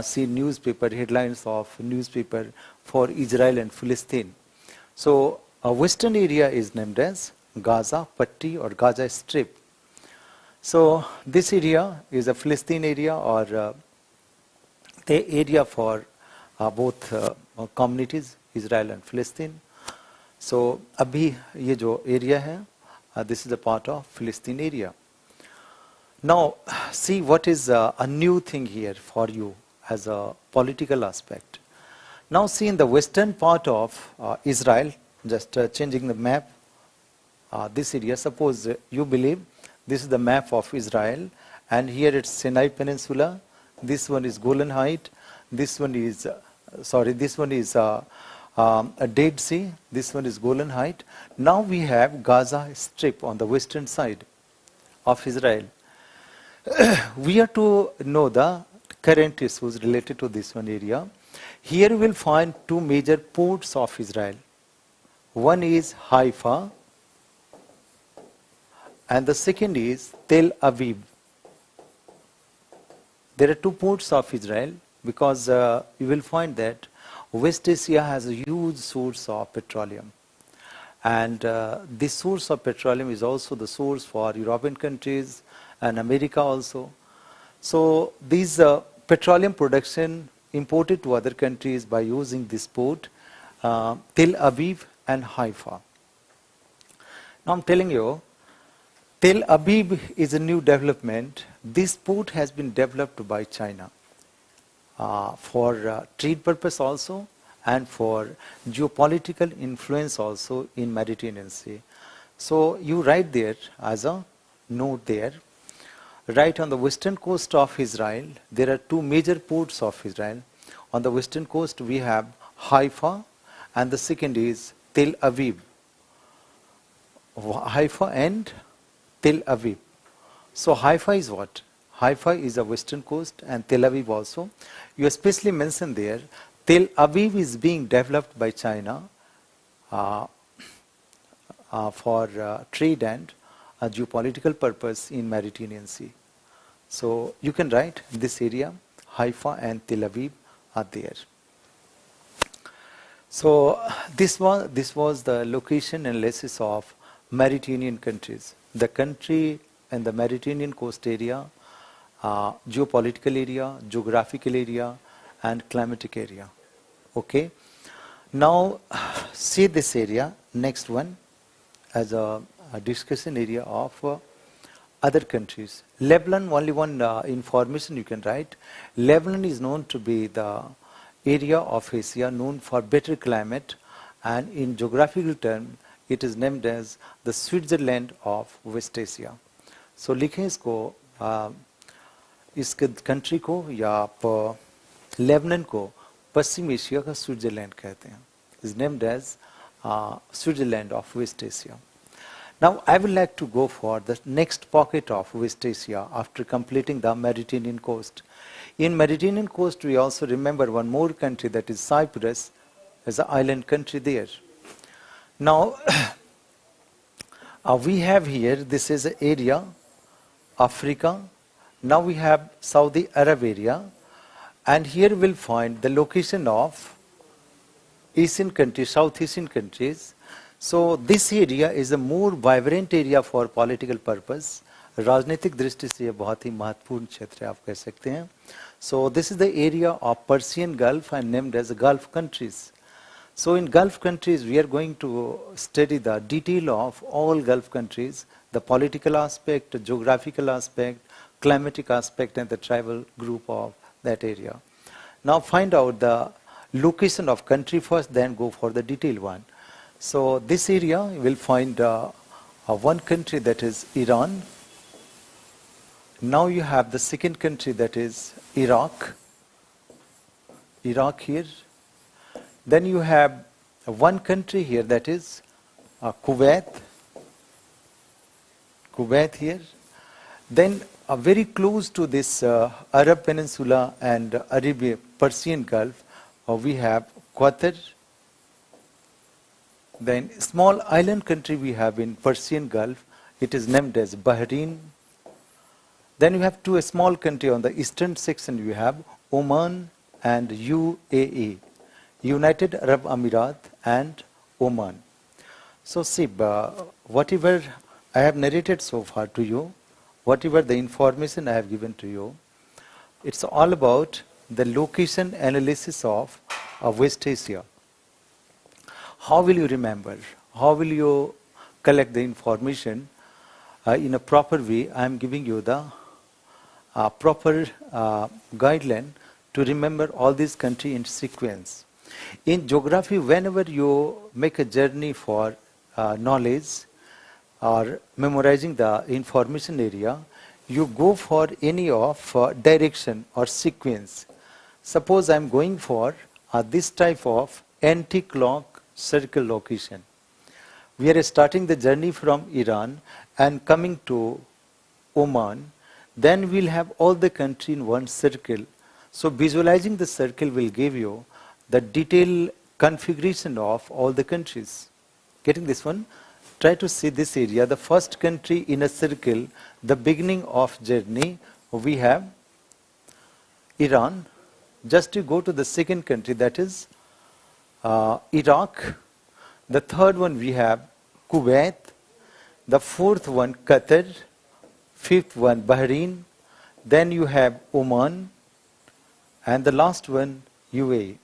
see newspaper headlines of newspaper for Israel and Palestine. So a western area is named as Gaza Patti or Gaza Strip. So this area is a Palestine area or the area for both communities, Israel and Palestine. So abhi ye jo area hai, this is a part of Palestine area. Now see what is a new thing here for you as a political aspect. Now see in the western part of Israel, just changing the map, this area, suppose you believe this is the map of Israel, and here it's Sinai Peninsula, this one is Golan Height, this one is, this one is a Dead Sea, this one is Golan Height. Now we have Gaza Strip on the western side of Israel. We are to know the current issues related to this one area. Here we will find two major ports of Israel. One is Haifa, and the second is Tel Aviv. There are two ports of Israel because you will find that West Asia has a huge source of petroleum. And this source of petroleum is also the source for European countries and America also. So these petroleum production imported to other countries by using this port, Tel Aviv and Haifa. Now I'm telling you, Tel Aviv is a new development. This port has been developed by China for trade purpose also and for geopolitical influence also in Mediterranean Sea. So you write there as a note there. Right on the western coast of Israel, there are two major ports of Israel. On the western coast we have Haifa and the second is Tel Aviv. Haifa and Tel Aviv. So Haifa is what? Haifa is the western coast and Tel Aviv also. You especially mentioned there, Tel Aviv is being developed by China for trade and geopolitical purpose in Mediterranean Sea. So you can write this area, Haifa and Tel Aviv are there. So this was the location and analysis of Mediterranean countries. The country and the Mediterranean coast area, geopolitical area, geographical area, and climatic area. Okay. Now see this area, next one, as a discussion area of other countries. Lebanon, only one information you can write. Lebanon is known to be the area of Asia known for better climate, and in geographical term it is named as the Switzerland of West Asia. So लिखें इसको, इस country को या आप Lebanon को पश्चिम Asia का Switzerland कहते हैं. Is named as Switzerland of West Asia. Now I would like to go for the next pocket of West Asia after completing the Mediterranean coast. In Mediterranean coast we also remember one more country, that is Cyprus, as an island country there. Now we have here, this is an area, Africa. Now we have Saudi Arab area, and here we'll find the location of Asian countries, South Asian countries. So this area is a more vibrant area for political purpose. राजनीतिक दृष्टि से ये बहुत ही महत्वपूर्ण क्षेत्र है, आप कह सकते हैं. So this is the area of Persian Gulf and named as Gulf countries. So in Gulf countries we are going to study the detail of all Gulf countries, the political aspect, the geographical aspect, climatic aspect, and the tribal group of that area. Now find out the location of country first, then go for the detailed one. So this area you will find one country, that is Iran. Now you have the second country, that is Iraq. Iraq here. Then you have one country here, that is Kuwait. Kuwait here. Then very close to this Arab Peninsula and Arabia, Persian Gulf, we have Qatar. Then small island country we have in Persian Gulf, it is named as Bahrain. Then you have two small country on the eastern section, you have Oman and UAE, United Arab Emirates and Oman. So see, whatever I have narrated so far to you, whatever the information I have given to you, it's all about the location analysis of West Asia. How will you remember? How will you collect the information in a proper way? I am giving you the proper guideline to remember all these countries in sequence. In geography, whenever you make a journey for knowledge or memorizing the information area, you go for any of direction or sequence. Suppose I am going for this type of anti-clock circle location. We are starting the journey from Iran and coming to Oman. Then we'll have all the country in one circle. So visualizing the circle will give you the detailed configuration of all the countries. Getting this one? Try to see this area. The first country in a circle, the beginning of journey, we have Iran. Just to go to the second country, that is Iraq. The third one we have Kuwait. The fourth one Qatar. Fifth one Bahrain. Then you have Oman. And the last one UAE.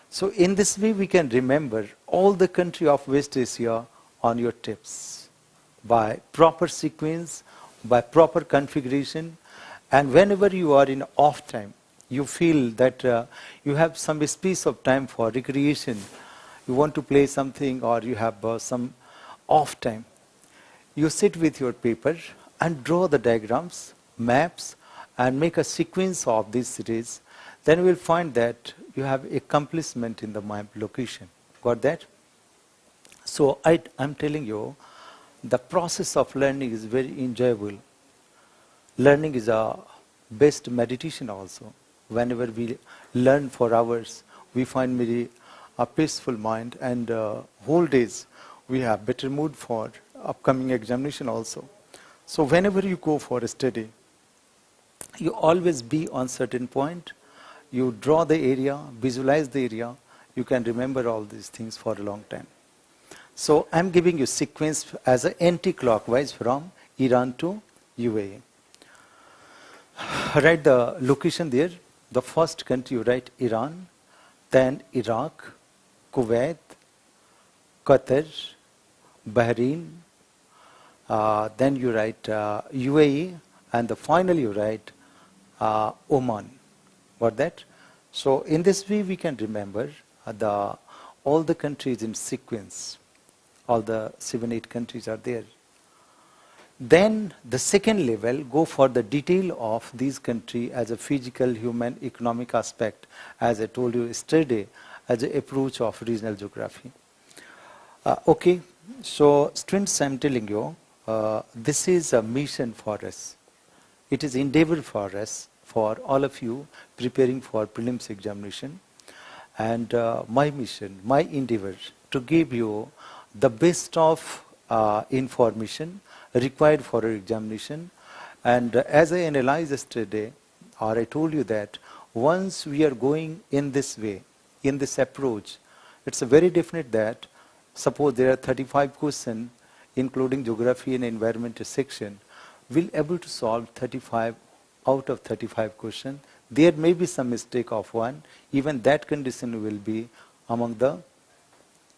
So in this way we can remember all the country of West Asia on your tips by proper sequence, by proper configuration, and whenever you are in off time, you feel that you have some space of time for recreation, you want to play something or you have some off time, you sit with your paper and draw the diagrams, maps, and make a sequence of these cities. Then you will find that you have accomplishment in the map location. Got that? So I'm telling you, the process of learning is very enjoyable. Learning is a best meditation also. Whenever we learn for hours, we find very a peaceful mind, and whole days we have better mood for upcoming examination also. So whenever you go for a study, you always be on certain point. You draw the area, visualize the area, you can remember all these things for a long time. So I'm giving you sequence as an anti-clockwise from Iran to UAE. Write the location there. The first country you write Iran, then Iraq, Kuwait, Qatar, Bahrain, then you write UAE, and the final you write Oman. Got that? So in this way we can remember all the countries in sequence. All the 7-8 countries are there. Then the second level, go for the detail of these countries as a physical, human, economic aspect, as I told you yesterday, as an approach of regional geography. Okay, so students, I'm telling you, this is a mission for us. It is endeavor for us, for all of you preparing for prelims examination. And my mission, my endeavor to give you the best of information required for your examination. And as I analyzed yesterday, or I told you that once we are going in this way, in this approach, it's a very definite that suppose there are 35 questions, including geography and environment section, we'll able to solve 35 out of 35 questions. There may be some mistake of one, even that condition will be among the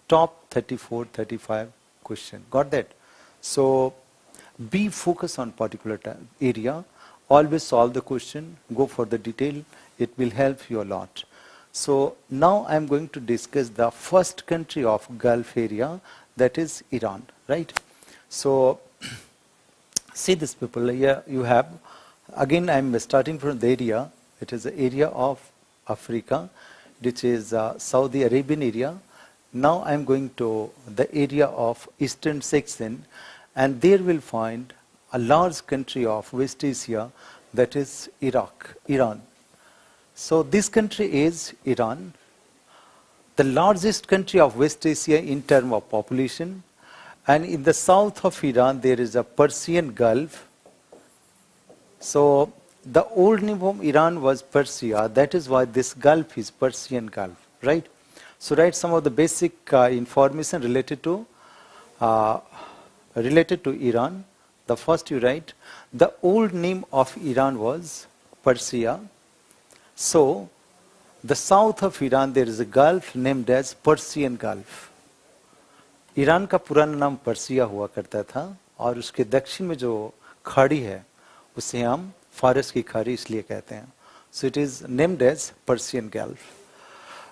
top 34, 35 question. Got that? So be focused on particular area, always solve the question, go for the detail, it will help you a lot. So now I'm going to discuss the first country of Gulf area, that is Iran, right? So see this people, here you have, again I'm starting from the area, it is the area of Africa, which is Saudi Arabian area. Now I'm going to the area of eastern section, and there we'll find a large country of West Asia, that is Iran. So this country is Iran, the largest country of West Asia in terms of population, and in the south of Iran there is a Persian Gulf. So the old name of Iran was Persia, that is why this Gulf is Persian Gulf, right? So write some of the basic information related to Iran. The first you write, the old name of Iran was Persia. So, the south of Iran there is a gulf named as Persian Gulf. Iran का पुराना नाम Persia हुआ करता था और उसके दक्षिण में जो खाड़ी है उसे हम फारस की खाड़ी इसलिए कहते हैं. So it is named as Persian Gulf.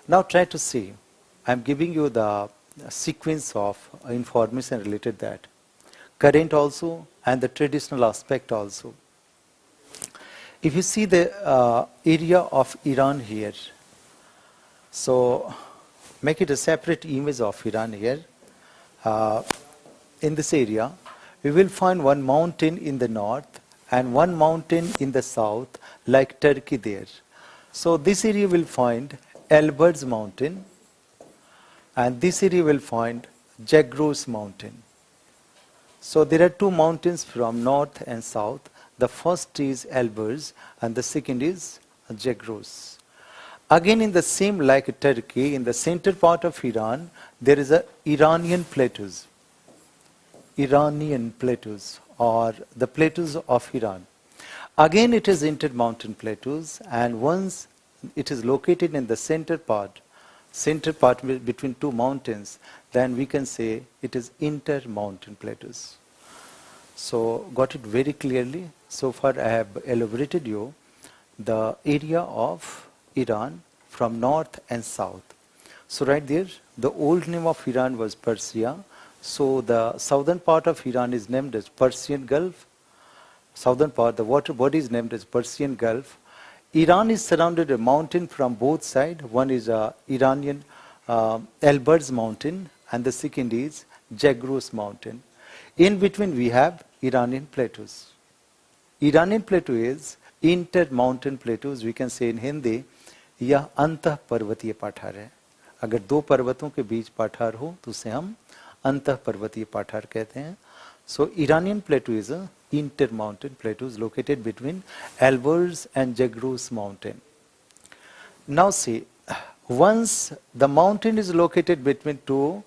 Now try to see. I am giving you the sequence of information related that. Current also and the traditional aspect also. If you see the area of Iran here, so make it a separate image of Iran here. In this area, we will find one mountain in the north and one mountain in the south, like Turkey there. So this area will find Elburz mountain, and this area will find Zagros mountain. So there are two mountains from north and south. The first is Elburz and the second is Zagros. Again in the same like Turkey, in the center part of Iran, there is a Iranian plateaus. Iranian plateaus or the plateaus of Iran. Again it is intermountain plateaus, and once it is located in the center part between two mountains, then we can say it is intermountain plateaus. So got it very clearly. So far I have elaborated you the area of Iran from north and south. So right there, the old name of Iran was Persia. So the southern part of Iran is named as Persian Gulf. Southern part, the water body is named as Persian Gulf. Iran is surrounded by a mountain from both sides. One is Iranian Elburz mountain and the second is Zagros mountain. In between we have Iranian plateaus. Iranian plateau is inter-mountain plateaus. We can say in Hindi, यह अंतः पर्वतीय पठार है. अगर दो पर्वतों के बीच पठार हो तो उसे हम अंतः पर्वतीय पठार कहते हैं. So Iranian plateau is a inter-mountain plateaus located between Elburz and Zagros mountain. Now see, once the mountain is located between two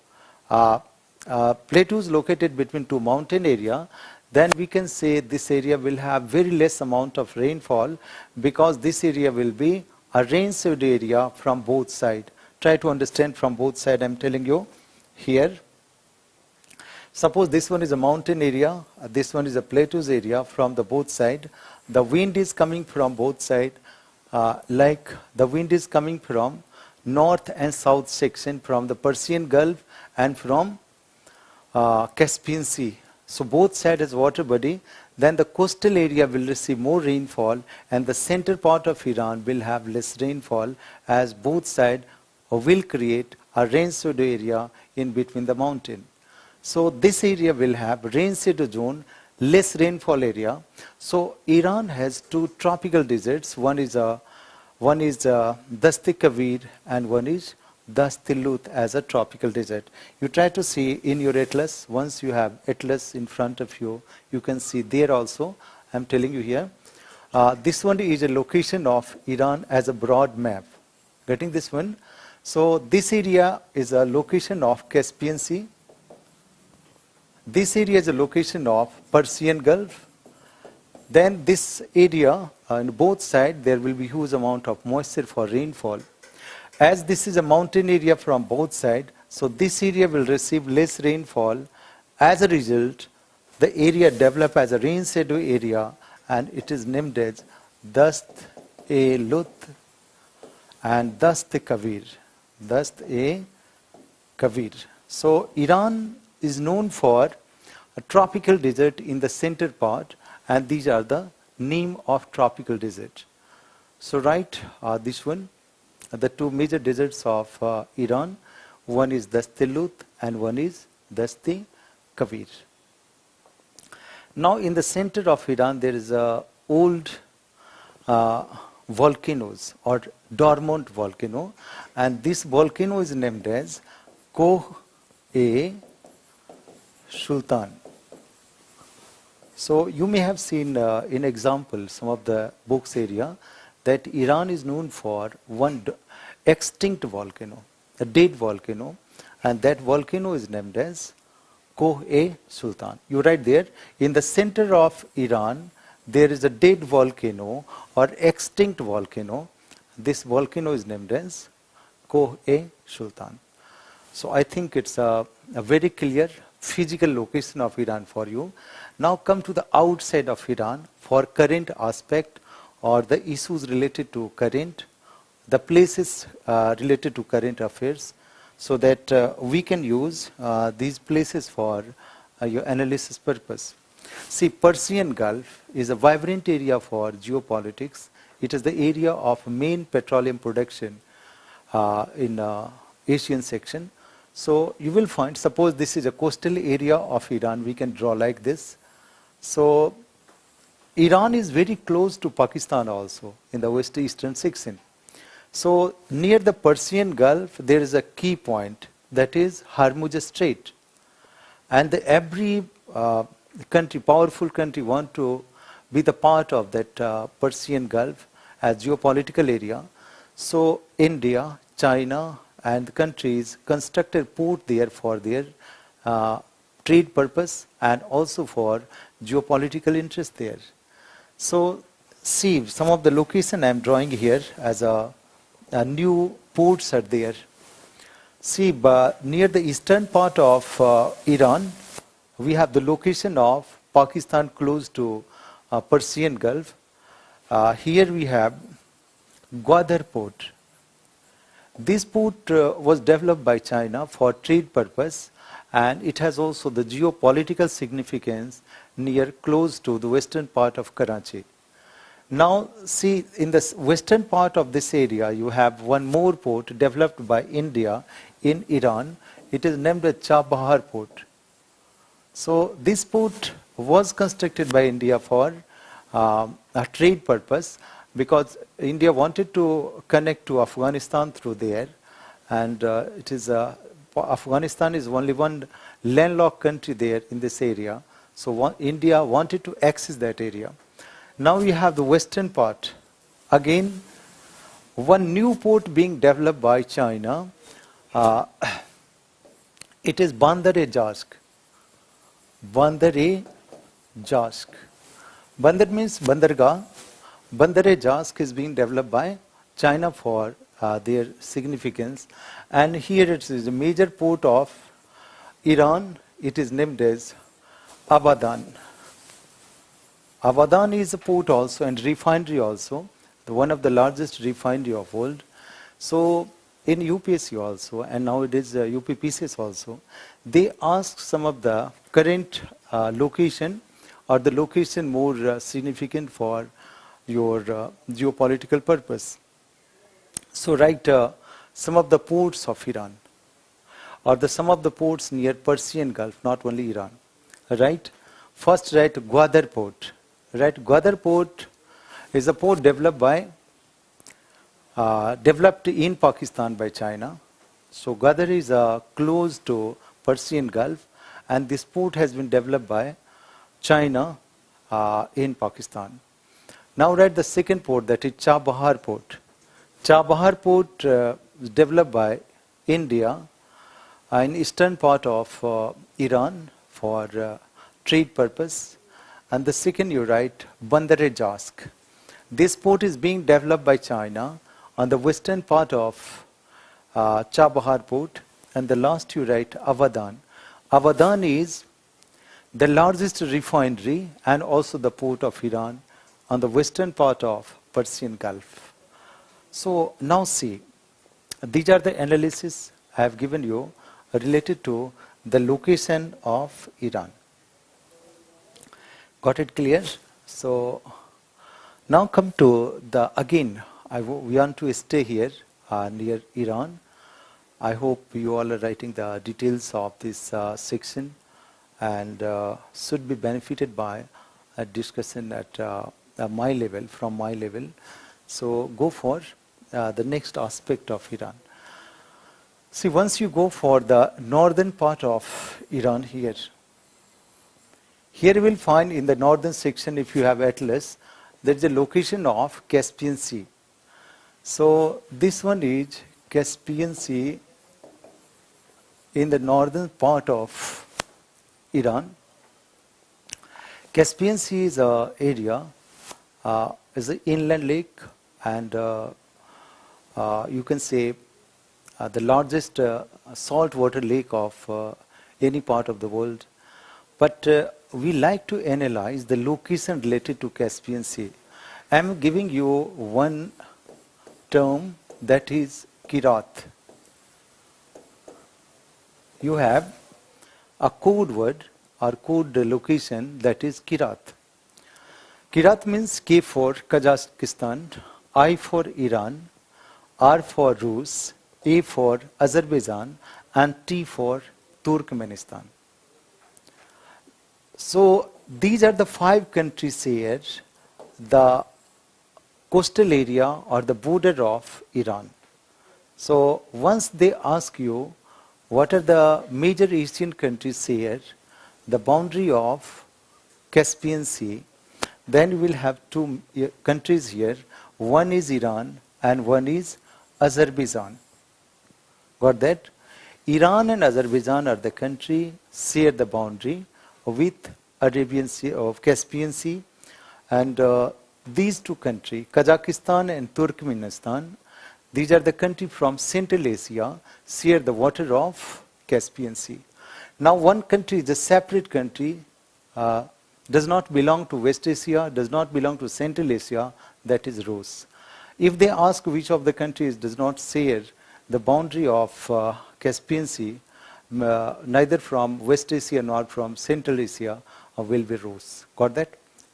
plateaus located between two mountain area, then we can say this area will have very less amount of rainfall because this area will be a rain-shaded area from both sides. Try to understand from both sides. I am telling you here. Suppose this one is a mountain area, this one is a plateaus area from the both sides. The wind is coming from both sides, like the wind is coming from north and south section from the Persian Gulf and from Caspian Sea. So both sides has water body. Then the coastal area will receive more rainfall and the center part of Iran will have less rainfall as both sides will create a rain-shaded area in between the mountain. So this area will have rain-shaded zone, less rainfall area. So Iran has two tropical deserts. One is Dast-e Kavir and one is Dast-e-Lut as a tropical desert. You try to see in your atlas. Once you have atlas in front of you, you can see there also. I am telling you here. This one is a location of Iran as a broad map. Getting this one? So this area is a location of Caspian Sea. This area is a location of Persian Gulf. Then this area, on both sides, there will be huge amount of moisture for rainfall. As this is a mountain area from both sides, so this area will receive less rainfall. As a result, the area develop as a rain-shaded area and it is named as Dast-e-Lut and Dast-e-Kavir. Dast-e-Kavir. So Iran is known for a tropical desert in the center part, and these are the name of tropical desert. So write this one, the two major deserts of Iran. One is Dast-e-Lut and one is Dast-e-Kavir. Now in the center of Iran there is a old volcanoes or dormant volcano, and this volcano is named as Koh-e-Sultan. So you may have seen in example some of the books area that Iran is known for one extinct volcano, a dead volcano, and that volcano is named as Koh-e-Sultan. You write there, in the center of Iran, there is a dead volcano or extinct volcano. this volcano is named as Koh-e-Sultan. So I think it's a very clear physical location of Iran for you. Now come to the outside of Iran for current aspect or the issues related to current, the places related to current affairs, so that we can use these places for your analysis purpose. See, Persian Gulf is a vibrant area for geopolitics. It is the area of main petroleum production in Asian section. So you will find, suppose this is a coastal area of Iran, we can draw like this. So Iran is very close to Pakistan also in the west eastern section. So near the Persian Gulf, there is a key point, that is Hormuz Strait. And every country, powerful country, want to be the part of that Persian Gulf as geopolitical area. So India, China, and countries constructed port there for their trade purpose and also for geopolitical interest there. So see, some of the location I am drawing here as a new ports are there. See, near the eastern part of Iran, we have the location of Pakistan close to Persian Gulf. Here we have Gwadar port. This port was developed by China for trade purpose, and it has also the geopolitical significance near close to the western part of Karachi. Now see, in the western part of this area you have one more port developed by India in Iran. It is named as Chabahar port. So this port was constructed by India for a trade purpose, because India wanted to connect to Afghanistan through there, and Afghanistan is only one landlocked country there in this area. So India wanted to access that area. Now we have the western part. Again, one new port being developed by China. It is Bandar-e-Jask. Bandar-e-Jask. Bandar means Bandargah. Bandar-e-Jask is being developed by China for their significance. And here it is a major port of Iran. It is named as Abadan. Abadan is a port also and refinery also, one of the largest refinery of world. So in UPSC also, and nowadays UPPCS also, they ask some of the current location or the location more significant for your geopolitical purpose. So write some of the ports of Iran, or some of the ports near Persian Gulf, not only Iran. Right? First write Gwadar port. Right? Gwadar port is a port developed in Pakistan by China. So Gwadar is close to Persian Gulf, and this port has been developed by China in Pakistan. Now write the second port, that is Chabahar port. Chabahar port is developed by India in eastern part of Iran for trade purpose. And the second you write Bandar-e-Jask. This port is being developed by China on the western part of Chabahar port. And the last you write Abadan. Abadan is the largest refinery and also the port of Iran on the western part of Persian Gulf. So now see, these are the analysis I have given you related to the location of Iran. Got it clear? So now come to the, again, we want to stay here near Iran. I hope you all are writing the details of this section and should be benefited by a discussion at my level, from my level. So go for the next aspect of Iran. See, once you go for the northern part of Iran here, here you will find in the northern section, if you have atlas, there is a location of Caspian Sea. So this one is Caspian Sea in the northern part of Iran. Caspian Sea is an area, is an inland lake, and you can say, the largest saltwater lake of any part of the world. But we like to analyze the location related to Caspian Sea. I am giving you one term, that is Kirat. You have a code word or code location, that is Kirat. Kirat means K for Kazakhstan, I for Iran, R for Rus, A for Azerbaijan, and T for Turkmenistan. So these are the 5 countries here, the coastal area or the border of Iran. So once they ask you what are the major Asian countries here, the boundary of Caspian Sea, then you will have 2 countries here. One is Iran and one is Azerbaijan. Got that? Iran and Azerbaijan are the country share the boundary with Arabian Sea of Caspian Sea, and these 2 countries, Kazakhstan and Turkmenistan, these are the countries from Central Asia, share the water of Caspian Sea. Now one country is a separate country, does not belong to West Asia, does not belong to Central Asia, that is Rus. If they ask which of the countries does not share the boundary of Caspian Sea, neither from West Asia nor from Central Asia, will be Rus. Got that?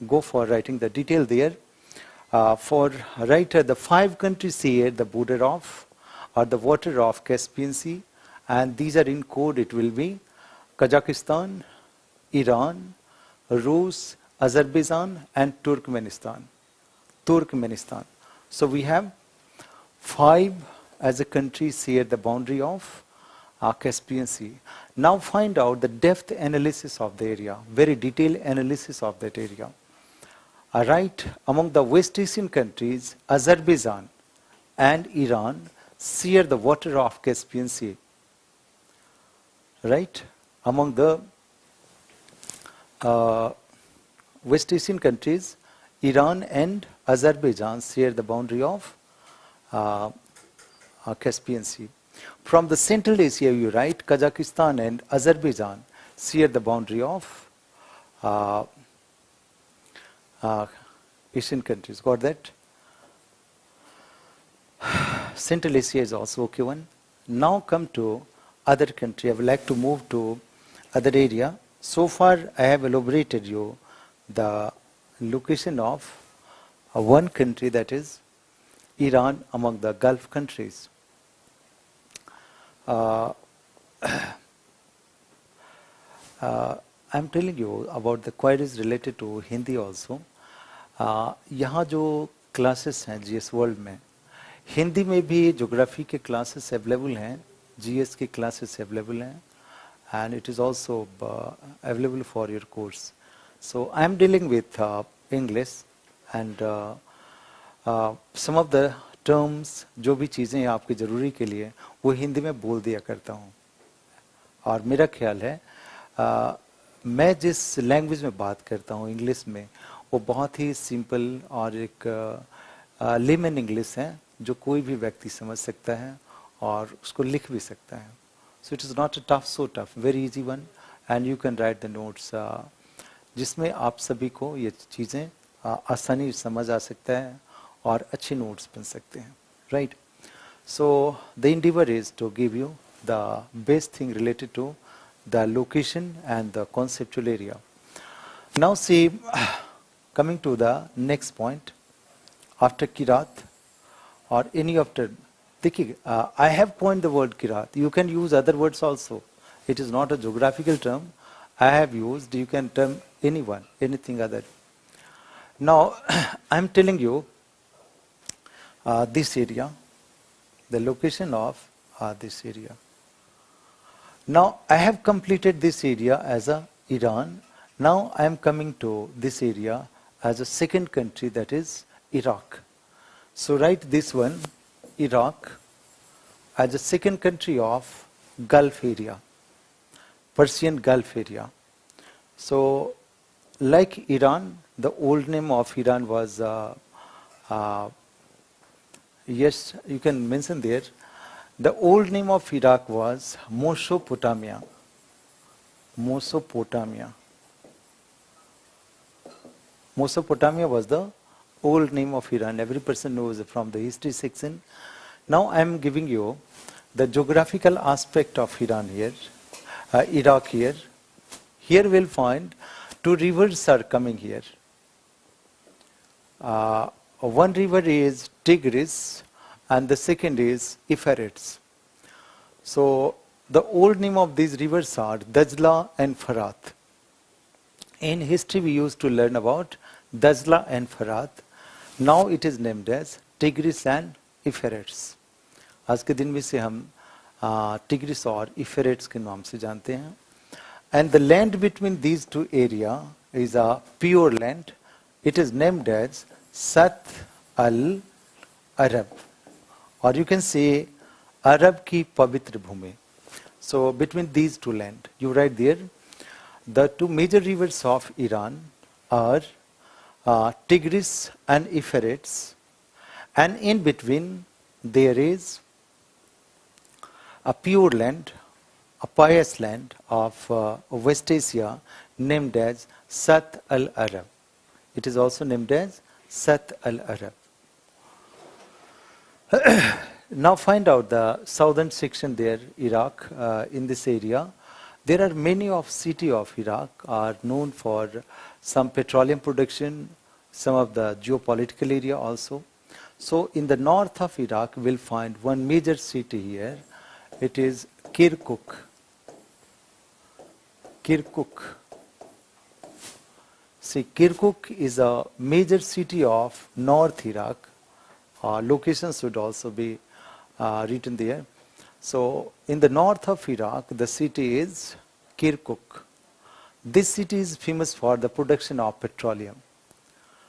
Go for writing the detail there. For writer, the 5 countries share the border of or the water of Caspian Sea, and these are in code. It will be Kazakhstan, Iran, Rus, Azerbaijan, and Turkmenistan. So we have 5 as a country share the boundary of Caspian Sea. Now find out the depth analysis of the area, very detailed analysis of that area. Right, among the West Asian countries, Azerbaijan and Iran share the water of Caspian Sea. Right, among the West Asian countries, Iran and Azerbaijan share the boundary of Caspian Sea. From the Central Asia, you write Kazakhstan and Azerbaijan share the boundary of Asian countries. Got that? Central Asia is also okay one. Now come to other country. I would like to move to other area. So far I have elaborated you the location of one country, that is Iran, among the Gulf countries. I'm telling you about the queries related to Hindi also. यहाँ जो classes हैं GS world में, हिंदी में भी geography के classes available हैं, GS के classes available हैं, and it is also available for your course. So I am dealing with English and some of the terms, जो भी चीज़ें हैं आपके ज़रूरी के लिए, वो हिंदी में बोल दिया करता हूँ. और मेरा ख्याल है मैं जिस लैंग्वेज में बात करता हूँ इंग्लिश में, वो बहुत ही सिंपल और एक लेमन इंग्लिश है जो कोई भी व्यक्ति समझ सकता है और उसको लिख भी सकता है. So it is not a tough, so tough, very easy one, and you can write the notes जिसमें आप सभी को ये चीज़ें आसानी समझ आ सकता है और अच्छे नोट्स बन सकते हैं. Right? So the endeavor is to give you the best thing related to the location and the conceptual area. Now see, coming to the next point, after Kirat or any after, I have coined the word Kirat. You can use other words also. It is not a geographical term. I have used, you can term anyone, anything other. Now, I am telling you this area, the location of this area. Now, I have completed this area as a Iran. Now, I am coming to this area as a second country, that is Iraq. So, write this one, Iraq, as a second country of Gulf area, Persian Gulf area. So, like Iran, the old name of Iran was yes, you can mention there. The old name of Iraq was Mesopotamia. Mesopotamia. Mesopotamia was the old name of Iran. Every person knows from the history section. Now I am giving you the geographical aspect of Iran here, Iraq here. Here we'll find two rivers are coming here. One river is Tigris and the second is Euphrates. So the old name of these rivers are Dajla and Farat. In history we used to learn about Dajla and Farat. Now it is named as Tigris and Euphrates. आज के दिन में से हम tigris और Euphrates के नाम से जानते हैं. And the land between these two areas is a pure land. It is named as Sat al-Arab, or you can say Arab की पवित्र भूमि. So between these two land, you write there, the two major rivers of Iran are Tigris and Euphrates, and in between there is a pure land, a pious land of West Asia named as Sat al-Arab. It is also named as Sat al-Arab. Now find out the southern section there, Iraq, in this area. There are many of city of Iraq are known for some petroleum production, some of the geopolitical area also. So in the north of Iraq, we'll find one major city here. It is Kirkuk. Kirkuk. See, Kirkuk is a major city of North Iraq. Locations should also be written there. So, in the north of Iraq, the city is Kirkuk. This city is famous for the production of petroleum.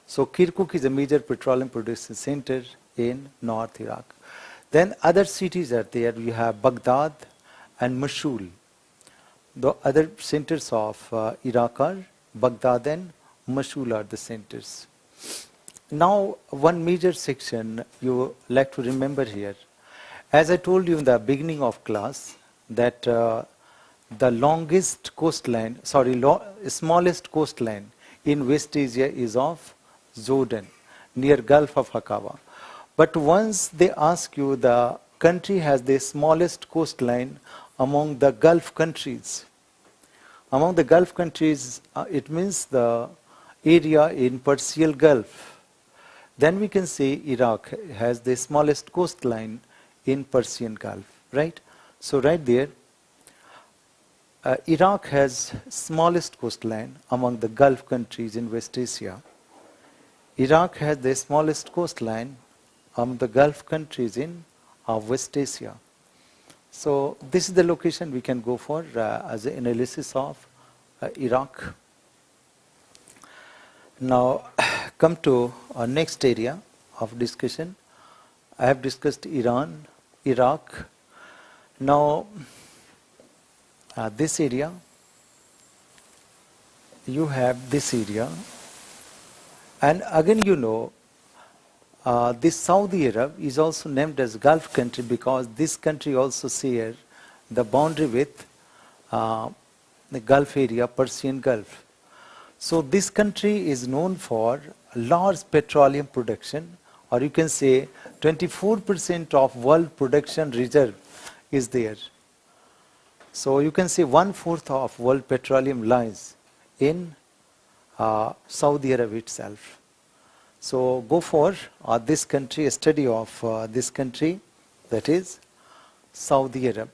So, Kirkuk is a major petroleum production center in North Iraq. Then other cities are there. We have Baghdad and Mosul. The other centers of Iraq are Baghdad and Mosul are the centers. Now, one major section you like to remember here. As I told you in the beginning of class, that the longest coastline, smallest coastline in West Asia is of Jordan, near Gulf of Aqaba. But once they ask you, the country has the smallest coastline among the Gulf countries. Among the Gulf countries, it means the area in Persian Gulf. Then we can say Iraq has the smallest coastline in Persian Gulf, right? So right there, Iraq has smallest coastline among the Gulf countries in West Asia. Iraq has the smallest coastline among the Gulf countries in West Asia. So this is the location we can go for as an analysis of Iraq. Now come to our next area of discussion. I have discussed Iran, Iraq. Now this area, you have this area, and again you know this Saudi Arab is also named as Gulf country because this country also shares the boundary with the Gulf area, Persian Gulf. So this country is known for large petroleum production, or you can say 24% of world production reserve is there. So you can say 1/4 of world petroleum lies in Saudi Arabia itself. So go for this country, a study of this country, that is Saudi Arab.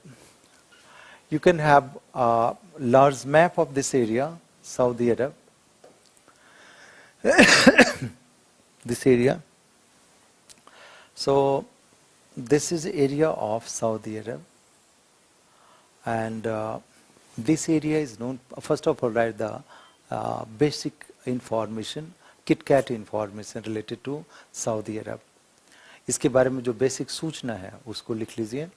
You can have a large map of this area, Saudi Arab. This area. So this is area of Saudi Arab, and this area is known. First of all, write the basic information, KitKat information related to Saudi Arab. इसके बारे में जो basic सूचना है उसको लिख लीजिए.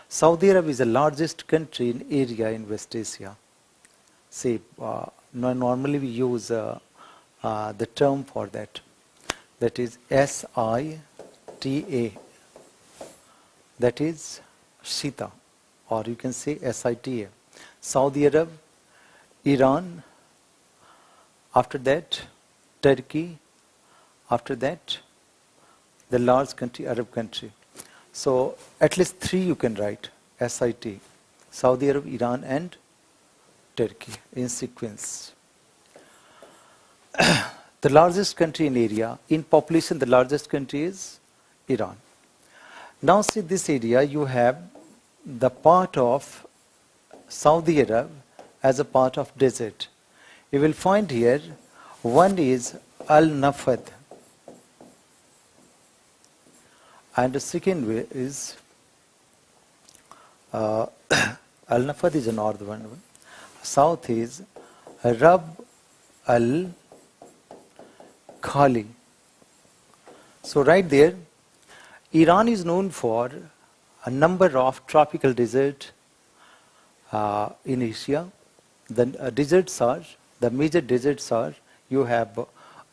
Saudi Arab is the largest country in area in West Asia. See, normally we use the term for that. That is SITA, that is Shita, or you can say SITA. Saudi Arab, Iran, after that Turkey, after that the large country, Arab country. So at least three you can write, SIT, Saudi Arab, Iran and Turkey in sequence. The largest country in area, in population the largest country is Iran. Now see this area, you have the part of Saudi Arab as a part of desert. You will find here, one is Al-Nafad, and the second way is Al-Nafad is the north one. South is Rab al-Khali. So right there, Iran is known for a number of tropical deserts in Asia. The deserts are, the major deserts are, you have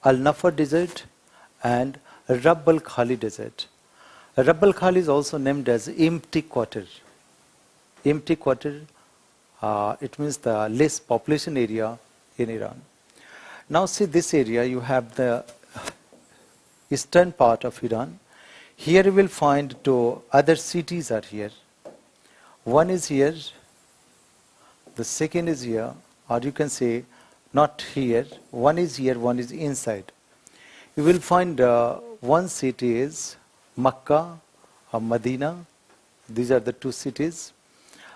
Al-Nafar desert and Rab al-Khali desert. Rab al-Khali is also named as empty quarter. Empty quarter, it means the less population area in Iran. Now see this area, you have the eastern part of Iran. Here you will find two other cities are here. One is here, the second is here, or you can say not here, one is here, one is inside. You will find one city is Makkah or Medina. These are the two cities.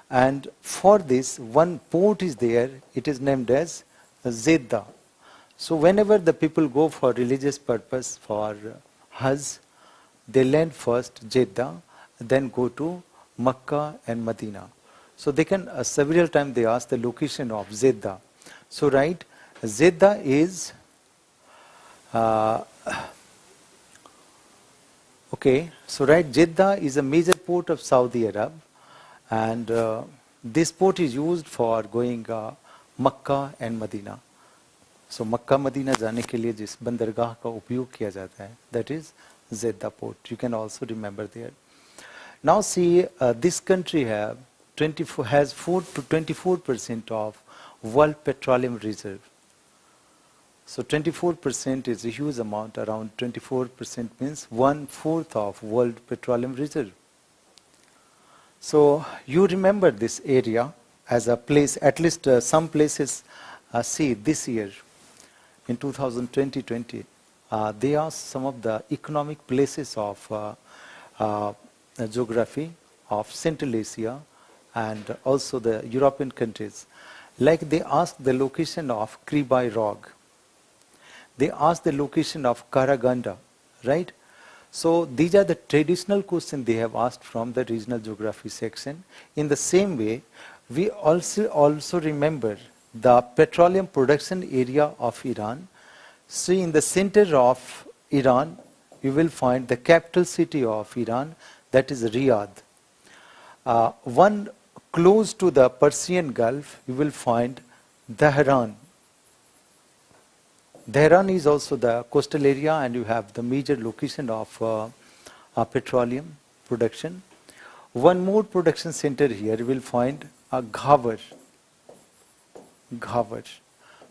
And for this, one port is there, it is named as Jeddah. So whenever the people go for religious purpose, for Hajj, they land first Jeddah, then go to Makkah and Medina. So they can, several times they ask the location of Jeddah. So right, Jeddah is, okay, so right, Jeddah is a major port of Saudi Arab, and this port is used for going Makkah and Medina. So Makkah Medina जाने के लिए जिस बंदरगाह का उपयोग किया जाता है, that is Jeddah port. You can also remember there. Now see, this country has 4 to 24% of world petroleum reserve. So 24% is a huge amount. Around 24% means 1/4 of world petroleum reserve. So you remember this area as a place. At least some places. See this year, in 2020, they are some of the economic places of geography of Central Asia and also the European countries. Like they asked the location of Kribai Rog. They asked the location of Karaganda, right? So these are the traditional questions they have asked from the regional geography section. In the same way, we also remember the petroleum production area of Iran. See, in the center of Iran, you will find the capital city of Iran, that is Riyadh. One close to the Persian Gulf, you will find Dhahran. Dhahran is also the coastal area, and you have the major location of petroleum production. One more production center here, you will find Ghawar.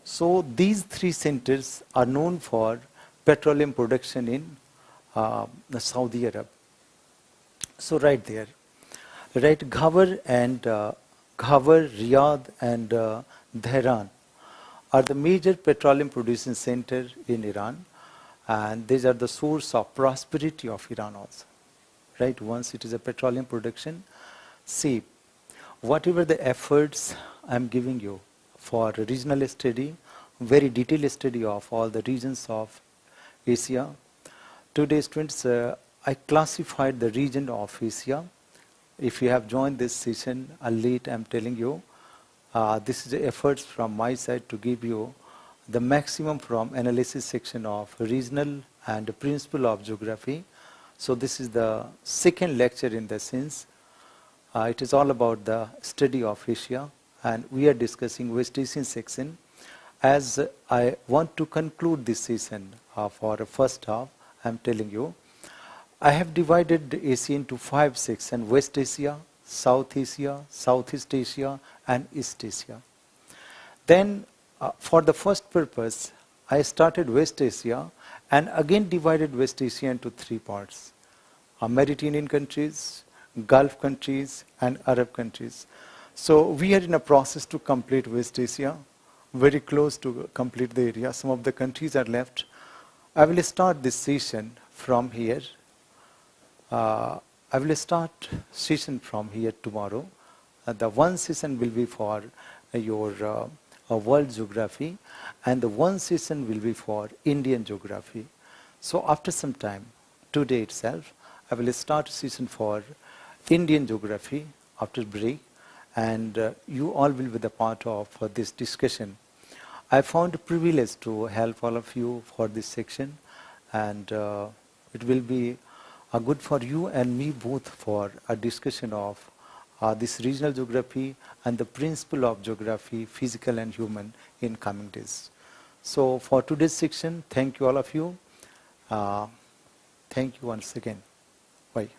So these three centers are known for petroleum production in Saudi Arab. So right there, right, Ghawar, Riyadh and Dhahran are the major petroleum producing center in Iran, and these are the source of prosperity of Iran also. Right, once it is a petroleum production, see, whatever the efforts I am giving you for regional study, very detailed study of all the regions of Asia. Today, students, I classified the region of Asia. If you have joined this session late, I am telling you, this is the efforts from my side to give you the maximum from analysis section of regional and the principle of geography. So this is the second lecture in the sense. It is all about the study of Asia, and we are discussing West Asian section. As I want to conclude this session for the first half, I am telling you, I have divided Asia into 5 sections: West Asia, South Asia, Southeast Asia, and East Asia. Then, for the first purpose, I started West Asia and again divided West Asia into 3 parts: Mediterranean countries, Gulf countries, and Arab countries. So we are in a process to complete West Asia, very close to complete the area. Some of the countries are left. I will start this session from here. I will start session from here tomorrow. The one session will be for your world geography, and the one session will be for Indian geography. So after some time, today itself, I will start a session for Indian geography after break, and you all will be the part of this discussion. I found a privilege to help all of you for this section, and it will be good for you and me both for a discussion of this regional geography and the principle of geography, physical and human, in coming days. So for today's section, thank you all of you. Thank you once again. Bye.